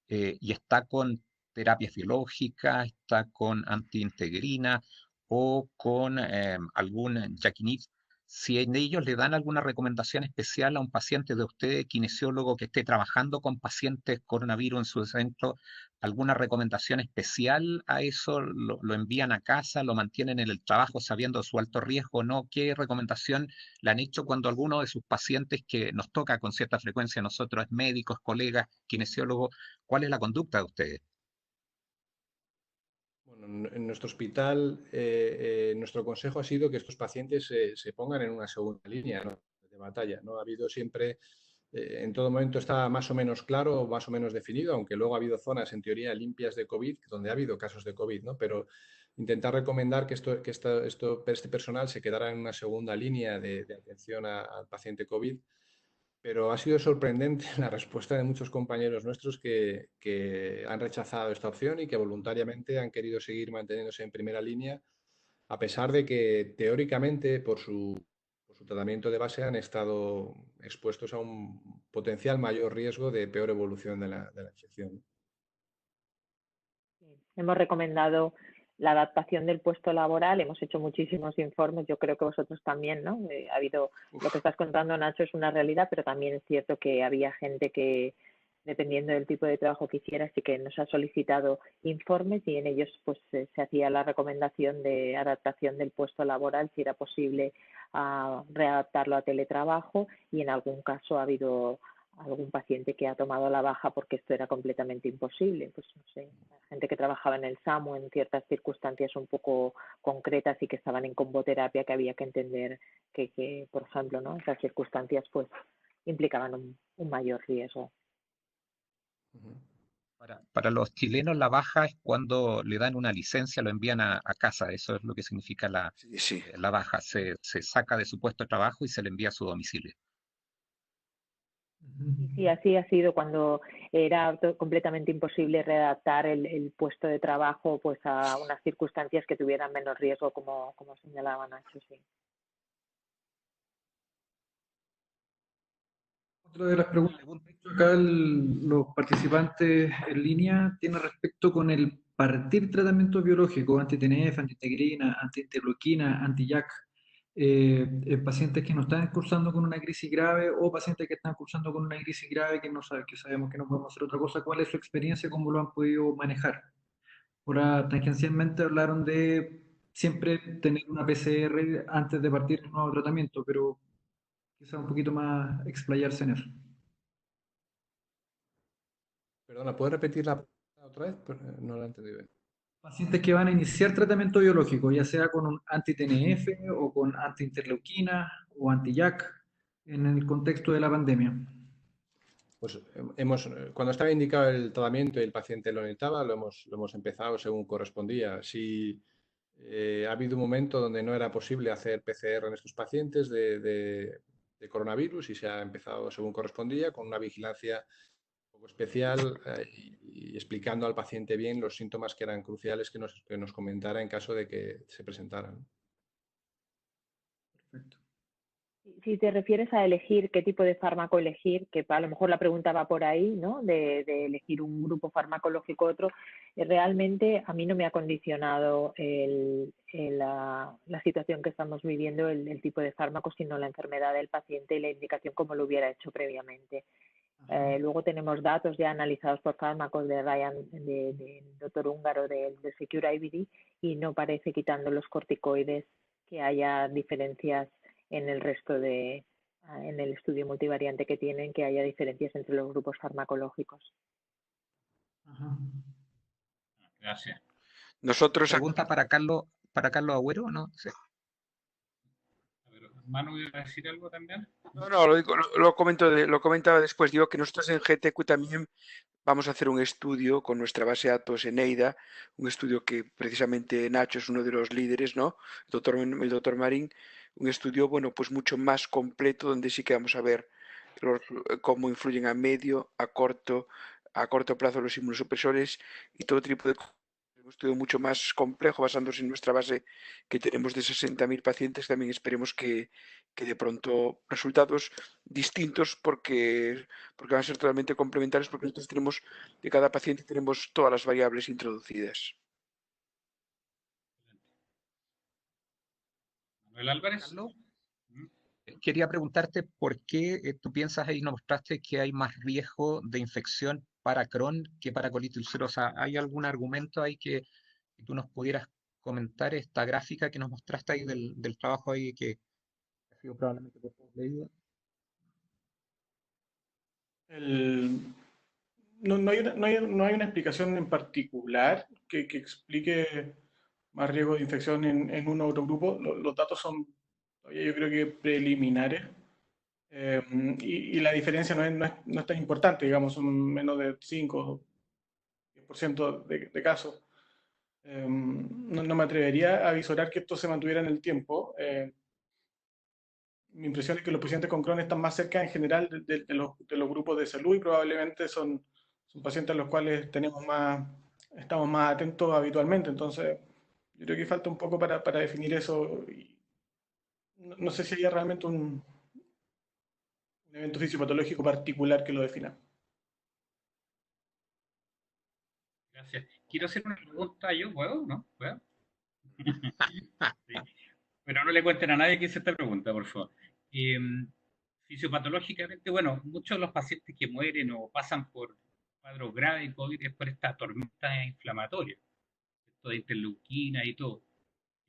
y está con terapias biológicas, está con antiintegrina o con algún Jaquinib, si en ellos le dan alguna recomendación especial a un paciente de usted, kinesiólogo, que esté trabajando con pacientes coronavirus en su centro, alguna recomendación especial a eso, lo envían a casa, lo mantienen en el trabajo sabiendo su alto riesgo o no, ¿qué recomendación le han hecho cuando alguno de sus pacientes que nos toca con cierta frecuencia a nosotros, médicos, colegas, kinesiólogos, cuál es la conducta de ustedes? Bueno, en nuestro hospital, nuestro consejo ha sido que estos pacientes se pongan en una segunda línea, ¿no?, de batalla, ¿no? Ha habido siempre, en todo momento está más o menos claro, más o menos definido, aunque luego ha habido zonas en teoría limpias de COVID, donde ha habido casos de COVID, ¿no? Pero intentar recomendar que este personal se quedara en una segunda línea de atención al paciente COVID. Pero ha sido sorprendente la respuesta de muchos compañeros nuestros que han rechazado esta opción y que voluntariamente han querido seguir manteniéndose en primera línea, a pesar de que teóricamente por su tratamiento de base han estado expuestos a un potencial mayor riesgo de peor evolución de la infección. Hemos recomendado la adaptación del puesto laboral, hemos hecho muchísimos informes, yo creo que vosotros también, ¿no? Ha habido, lo que estás contando, Nacho, es una realidad, pero también es cierto que había gente que, dependiendo del tipo de trabajo que hiciera, sí que nos ha solicitado informes y en ellos pues se hacía la recomendación de adaptación del puesto laboral, si era posible readaptarlo a teletrabajo, y en algún caso ha habido algún paciente que ha tomado la baja porque esto era completamente imposible. Pues no sé, gente que trabajaba en el SAMU en ciertas circunstancias un poco concretas y que estaban en comboterapia, que había que entender que por ejemplo, ¿no?, esas circunstancias pues implicaban un mayor riesgo. Para los chilenos la baja es cuando le dan una licencia, lo envían a casa, eso es lo que significa Sí. la baja, se saca de su puesto de trabajo y se le envía a su domicilio. Sí, así ha sido cuando era completamente imposible readaptar el puesto de trabajo pues a unas circunstancias que tuvieran menos riesgo, como señalaba Nacho, sí. Otra de las preguntas que han hecho acá los participantes en línea tiene respecto con el partir tratamiento biológico, anti-TNF, anti-integrina, anti-interleuquina, anti-JAK, en pacientes que no están cursando con una crisis grave o pacientes que están cursando con una crisis grave que sabemos que no podemos hacer otra cosa. ¿Cuál es su experiencia? ¿Cómo lo han podido manejar? Ahora, tangencialmente hablaron de siempre tener una PCR antes de partir un nuevo tratamiento, pero quizá un poquito más explayarse en eso. Perdona, ¿puedes repetir la pregunta otra vez? No la he entendido bien. Pacientes que van a iniciar tratamiento biológico, ya sea con un anti-TNF o con anti-interleuquina o anti-JAK en el contexto de la pandemia. Pues cuando estaba indicado el tratamiento y el paciente lo necesitaba, lo hemos empezado según correspondía. Si ha habido un momento donde no era posible hacer PCR en estos pacientes de coronavirus y se ha empezado según correspondía, con una vigilancia un poco especial y explicando al paciente bien los síntomas que eran cruciales que nos comentara en caso de que se presentaran. Perfecto. Si te refieres a elegir qué tipo de fármaco elegir, que a lo mejor la pregunta va por ahí, ¿no?, de elegir un grupo farmacológico u otro, realmente a mí no me ha condicionado la situación que estamos viviendo, el tipo de fármaco, sino la enfermedad del paciente y la indicación como lo hubiera hecho previamente. Luego tenemos datos ya analizados por fármacos de Ryan, del doctor húngaro, del Secure IBD, y no parece, quitando los corticoides, que haya diferencias en el resto en el estudio multivariante que tienen, que haya diferencias entre los grupos farmacológicos. Ajá. Gracias. Nosotros Pregunta para Carlos Agüero, ¿no? Sí. Manu, ¿iba a decir algo también? No, lo comentaba después. Digo que nosotros en GTQ también vamos a hacer un estudio con nuestra base de datos en EIDA, un estudio que precisamente Nacho es uno de los líderes, ¿no? El doctor Marín, un estudio, bueno, pues mucho más completo, donde sí que vamos a ver cómo influyen a medio, a corto plazo los inmunosupresores y todo tipo de cosas estudio mucho más complejo, basándose en nuestra base que tenemos de 60.000 pacientes. También esperemos que de pronto resultados distintos porque van a ser totalmente complementarios, porque nosotros tenemos, de cada paciente tenemos todas las variables introducidas. Manuel Álvarez. Carlos, ¿Mm? quería preguntarte por qué tú piensas ahí, nos mostraste que hay más riesgo de infección para Crohn que para colitis ulcerosa. ¿Hay algún argumento ahí que tú nos pudieras comentar esta gráfica que nos mostraste ahí del trabajo ahí que ha sido probablemente por todos leído? El- no hay una explicación en particular que explique más riesgo de infección en uno u otro grupo. Los datos son, todavía yo creo que preliminares. Y la diferencia no es tan importante, digamos, son menos de 5 o 10% de casos. No me atrevería a visorar que esto se mantuviera en el tiempo. Mi impresión es que los pacientes con Crohn están más cerca en general de los grupos de salud y probablemente son pacientes a los cuales estamos más atentos habitualmente. Entonces, yo creo que falta un poco para definir eso. Y no sé si hay realmente un evento fisiopatológico particular que lo defina. Gracias. Quiero hacer una pregunta yo, ¿puedo? ¿No? ¿Puedo? Sí. Pero no le cuenten a nadie que hice esta pregunta, por favor. Eh, Fisiopatológicamente, bueno, muchos de los pacientes que mueren o pasan por cuadros graves de COVID es por esta tormenta inflamatoria, esto de interleuquina y todo.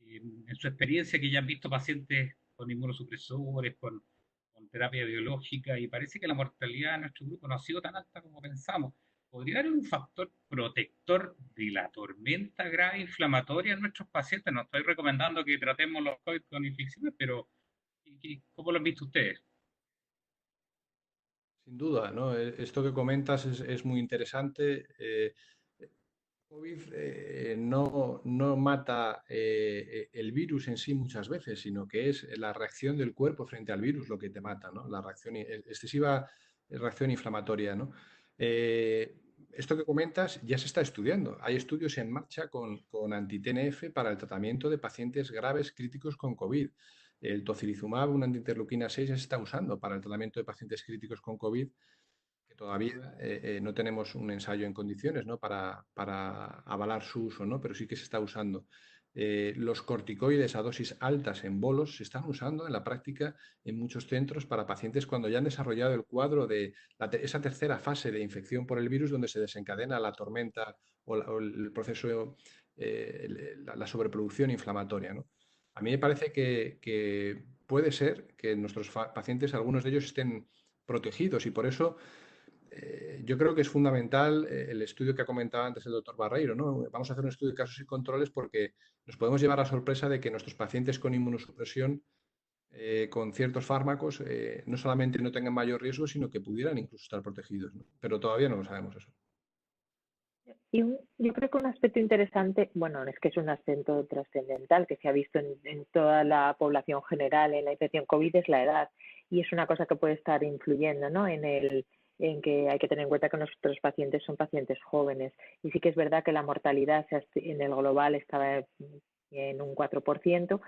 En su experiencia, que ya han visto pacientes con inmunosupresores, con terapia biológica, y parece que la mortalidad en nuestro grupo no ha sido tan alta como pensamos. ¿Podría haber un factor protector de la tormenta grave inflamatoria en nuestros pacientes? No estoy recomendando que tratemos los COVID con infecciones, pero ¿cómo lo han visto ustedes? Sin duda, ¿no? Esto que comentas es muy interesante. COVID no mata el virus en sí muchas veces, sino que es la reacción del cuerpo frente al virus lo que te mata, ¿no? La reacción, excesiva reacción inflamatoria, ¿no? Esto que comentas ya se está estudiando. Hay estudios en marcha con anti-TNF para el tratamiento de pacientes graves críticos con COVID. El tocilizumab, una antiinterleuquina 6, ya se está usando para el tratamiento de pacientes críticos con COVID, que todavía no tenemos un ensayo en condiciones, ¿no? para avalar su uso, ¿no? Pero sí que se está usando. Los corticoides a dosis altas en bolos se están usando en la práctica en muchos centros para pacientes cuando ya han desarrollado el cuadro de esa tercera fase de infección por el virus, donde se desencadena la tormenta o el proceso, la sobreproducción inflamatoria, ¿no? A mí me parece que puede ser que nuestros pacientes, algunos de ellos, estén protegidos, y por eso yo creo que es fundamental el estudio que ha comentado antes el doctor Barreiro, ¿no? Vamos a hacer un estudio de casos y controles, porque nos podemos llevar a la sorpresa de que nuestros pacientes con inmunosupresión, con ciertos fármacos, no solamente no tengan mayor riesgo, sino que pudieran incluso estar protegidos, ¿no? Pero todavía no lo sabemos eso. Yo creo que un aspecto interesante, bueno, es que es un aspecto trascendental que se ha visto en toda la población general en la infección COVID, es la edad. Y es una cosa que puede estar influyendo, ¿no? En que hay que tener en cuenta que nuestros pacientes son pacientes jóvenes. Y sí que es verdad que la mortalidad en el global estaba en un 4%,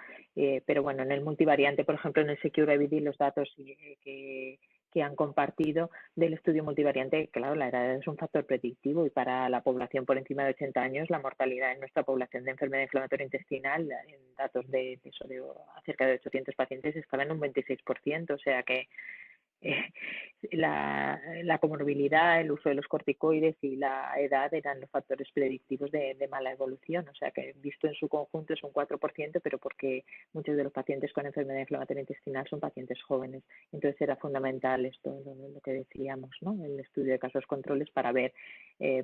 pero bueno, en el multivariante, por ejemplo, en el Secure IBD, los datos que han compartido del estudio multivariante, claro, la edad es un factor predictivo, y para la población por encima de 80 años, la mortalidad en nuestra población de enfermedad inflamatoria intestinal, en datos de cerca de 800 pacientes, estaba en un 26%, o sea que la comorbilidad, el uso de los corticoides y la edad eran los factores predictivos de mala evolución. O sea que visto en su conjunto es un 4%, pero porque muchos de los pacientes con enfermedad inflamatoria intestinal son pacientes jóvenes. Entonces era fundamental esto, lo que decíamos, ¿no? El estudio de casos controles para ver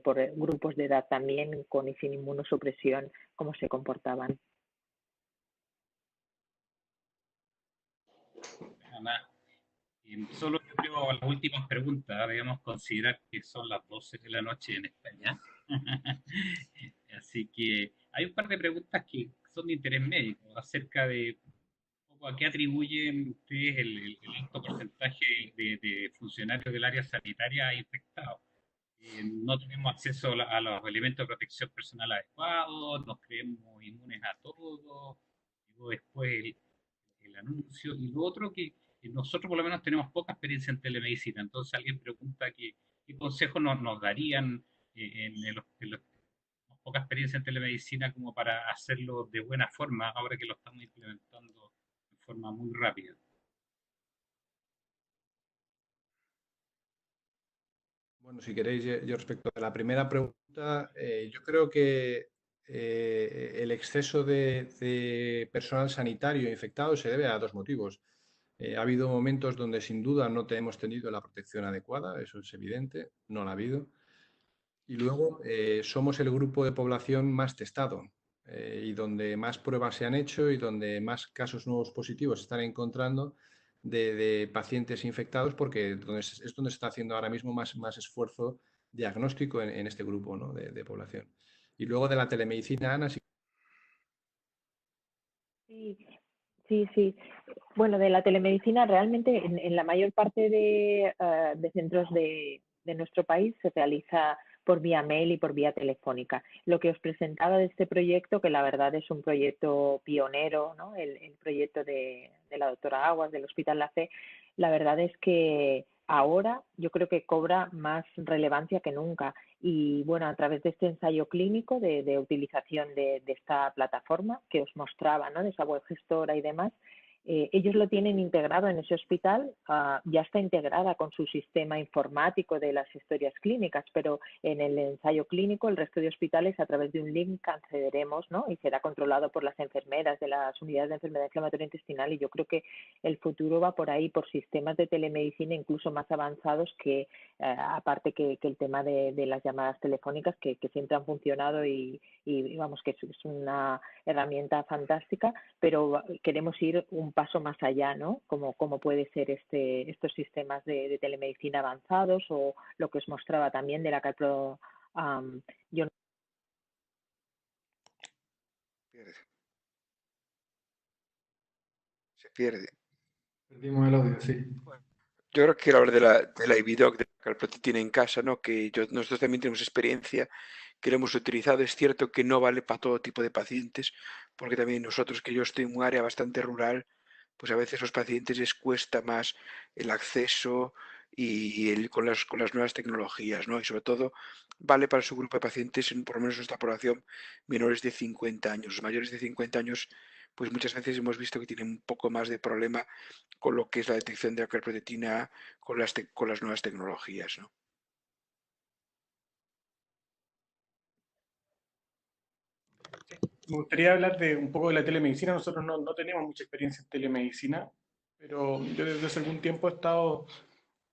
por grupos de edad también con y sin inmunosupresión cómo se comportaban. Ana, solo yo creo las últimas preguntas, debemos considerar que son las 12 de la noche en España. Así que hay un par de preguntas que son de interés médico acerca de a qué atribuyen ustedes el alto porcentaje de funcionarios del área sanitaria infectados. no tenemos acceso a los elementos de protección personal adecuados, nos creemos inmunes a todo, y después el anuncio. Y lo otro que nosotros por lo menos tenemos poca experiencia en telemedicina, entonces alguien pregunta qué consejos nos darían en los poca experiencia en telemedicina como para hacerlo de buena forma ahora que lo estamos implementando de forma muy rápida. Bueno, si queréis, yo respecto a la primera pregunta, yo creo que el exceso de personal sanitario infectado se debe a dos motivos. Ha habido momentos donde sin duda no hemos tenido la protección adecuada, eso es evidente, no la ha habido. Y luego somos el grupo de población más testado y donde más pruebas se han hecho y donde más casos nuevos positivos se están encontrando de pacientes infectados porque es donde se está haciendo ahora mismo más esfuerzo diagnóstico en este grupo, ¿no?, de población. Y luego de la telemedicina, Ana, sí. Sí. Bueno, de la telemedicina realmente en la mayor parte de centros de nuestro país se realiza por vía mail y por vía telefónica. Lo que os presentaba de este proyecto, que la verdad es un proyecto pionero, ¿no? El proyecto de la doctora Aguas del Hospital La Fe, la verdad es que ahora yo creo que cobra más relevancia que nunca. Y bueno, a través de este ensayo clínico de utilización de esta plataforma que os mostraba, ¿no?, de esa web gestora y demás, ellos lo tienen integrado en ese hospital, ya está integrada con su sistema informático de las historias clínicas, pero en el ensayo clínico, el resto de hospitales, a través de un link accederemos, ¿no?, y será controlado por las enfermeras de las unidades de enfermedad inflamatoria intestinal, y yo creo que el futuro va por ahí, por sistemas de telemedicina incluso más avanzados que, aparte que el tema de las llamadas telefónicas que siempre han funcionado y vamos, que es una herramienta fantástica, pero queremos ir un paso más allá, ¿no? Como puede ser estos sistemas de telemedicina avanzados o lo que os mostraba también de la CalPro. Yo Se pierde. Perdimos el audio, sí. Yo creo que quiero hablar de la IBIDOC de CalPro tiene en casa, ¿no? Que nosotros también tenemos experiencia, que lo hemos utilizado. Es cierto que no vale para todo tipo de pacientes, porque también nosotros, que yo estoy en un área bastante rural, pues a veces los pacientes les cuesta más el acceso y con las nuevas tecnologías, ¿no? Y sobre todo vale para su grupo de pacientes, por lo menos nuestra población, menores de 50 años. Los mayores de 50 años, pues muchas veces hemos visto que tienen un poco más de problema con lo que es la detección de la calprotetina con las nuevas tecnologías, ¿no? Me gustaría hablar de un poco de la telemedicina. Nosotros no tenemos mucha experiencia en telemedicina, pero yo desde hace algún tiempo he estado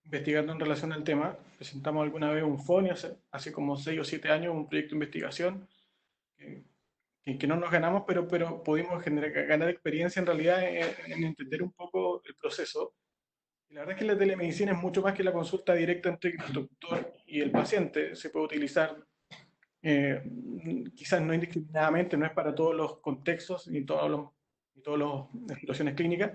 investigando en relación al tema. Presentamos alguna vez un FONI hace como 6 o 7 años, un proyecto de investigación que no nos ganamos, pero pudimos ganar experiencia en realidad en entender un poco el proceso. Y la verdad es que la telemedicina es mucho más que la consulta directa entre el doctor y el paciente. Se puede utilizar eh, quizás no indiscriminadamente, no es para todos los contextos ni todas las situaciones clínicas,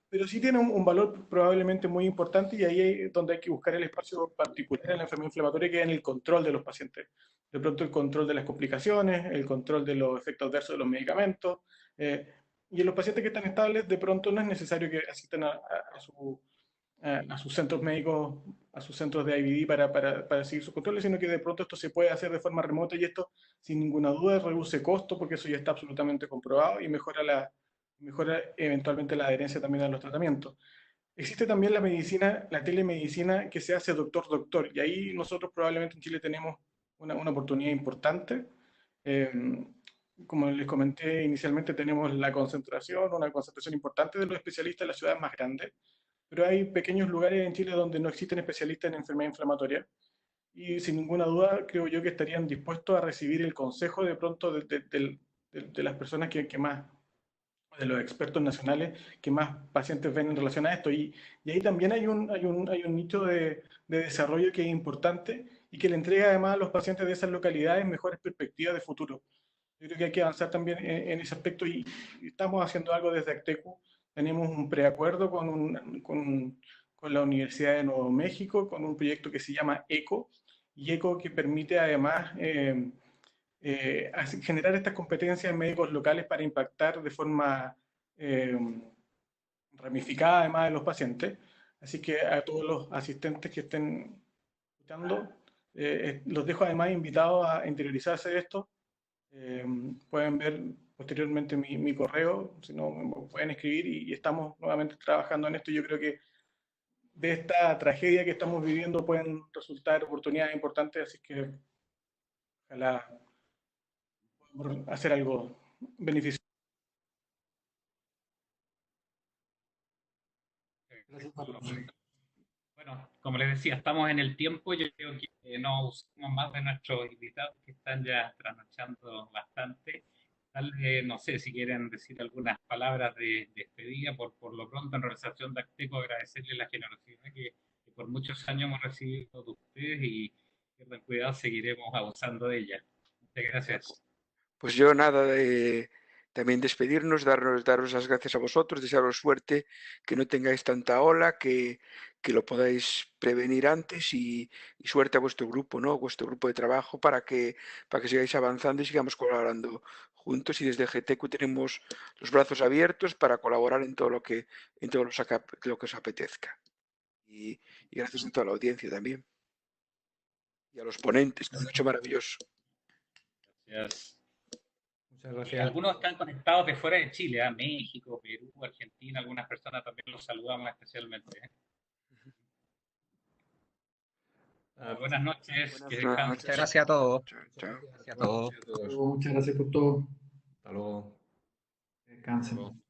pero sí tiene un valor probablemente muy importante, y ahí es donde hay que buscar el espacio particular en la enfermedad inflamatoria, que es en el control de los pacientes. De pronto el control de las complicaciones, el control de los efectos adversos de los medicamentos, y en los pacientes que están estables, de pronto no es necesario que asistan a sus centros médicos, a sus centros de IVD para seguir sus controles, sino que de pronto esto se puede hacer de forma remota, y esto sin ninguna duda reduce costos, porque eso ya está absolutamente comprobado, y mejora eventualmente la adherencia también a los tratamientos. Existe también la telemedicina que se hace doctor-doctor, y ahí nosotros probablemente en Chile tenemos una oportunidad importante. Eh, Como les comenté inicialmente, tenemos una concentración importante de los especialistas en las ciudades más grandes, pero hay pequeños lugares en Chile donde no existen especialistas en enfermedad inflamatoria, y sin ninguna duda creo yo que estarían dispuestos a recibir el consejo de pronto de las personas que más, de los expertos nacionales que más pacientes ven en relación a esto. Y ahí también hay un nicho de desarrollo que es importante y que le entrega además a los pacientes de esas localidades mejores perspectivas de futuro. Yo creo que hay que avanzar también en ese aspecto, y estamos haciendo algo desde Actecu. Tenemos un preacuerdo con la Universidad de Nuevo México, con un proyecto que se llama ECO, y ECO, que permite además generar estas competencias en médicos locales para impactar de forma ramificada además de los pacientes. Así que a todos los asistentes que estén escuchando, los dejo además invitados a interiorizarse de esto. Pueden ver posteriormente mi correo, si no me pueden escribir, y estamos nuevamente trabajando en esto. Yo creo que de esta tragedia que estamos viviendo pueden resultar oportunidades importantes, así que ojalá podamos hacer algo beneficioso. Bueno, como les decía, estamos en el tiempo. Yo creo que no usamos más de nuestros invitados que están ya trasnochando bastante. Tal vez, no sé si quieren decir algunas palabras de despedida. Por lo pronto, en realización de Acteco, agradecerles la generosidad que por muchos años hemos recibido de ustedes y pierdan cuidado, seguiremos abusando de ella. Muchas gracias. Pues yo nada, también despedirnos, daros las gracias a vosotros, desearos suerte, que no tengáis tanta ola, que lo podáis prevenir antes y suerte a vuestro grupo, ¿no? Vuestro grupo de trabajo para que sigáis avanzando y sigamos colaborando juntos. Y desde GTQ tenemos los brazos abiertos para colaborar en todo lo que os apetezca. Y gracias a toda la audiencia también. Y a los ponentes, que lo han hecho maravilloso. Gracias. Muchas gracias. Algunos están conectados de fuera de Chile, México, Perú, Argentina, algunas personas también los saludamos especialmente. Buenas noches. Buenas Que descansen. noches. Muchas gracias a todos. Chao, chao. Gracias a todos. Muchas gracias por todo. Hasta luego. Descansen. Hasta luego.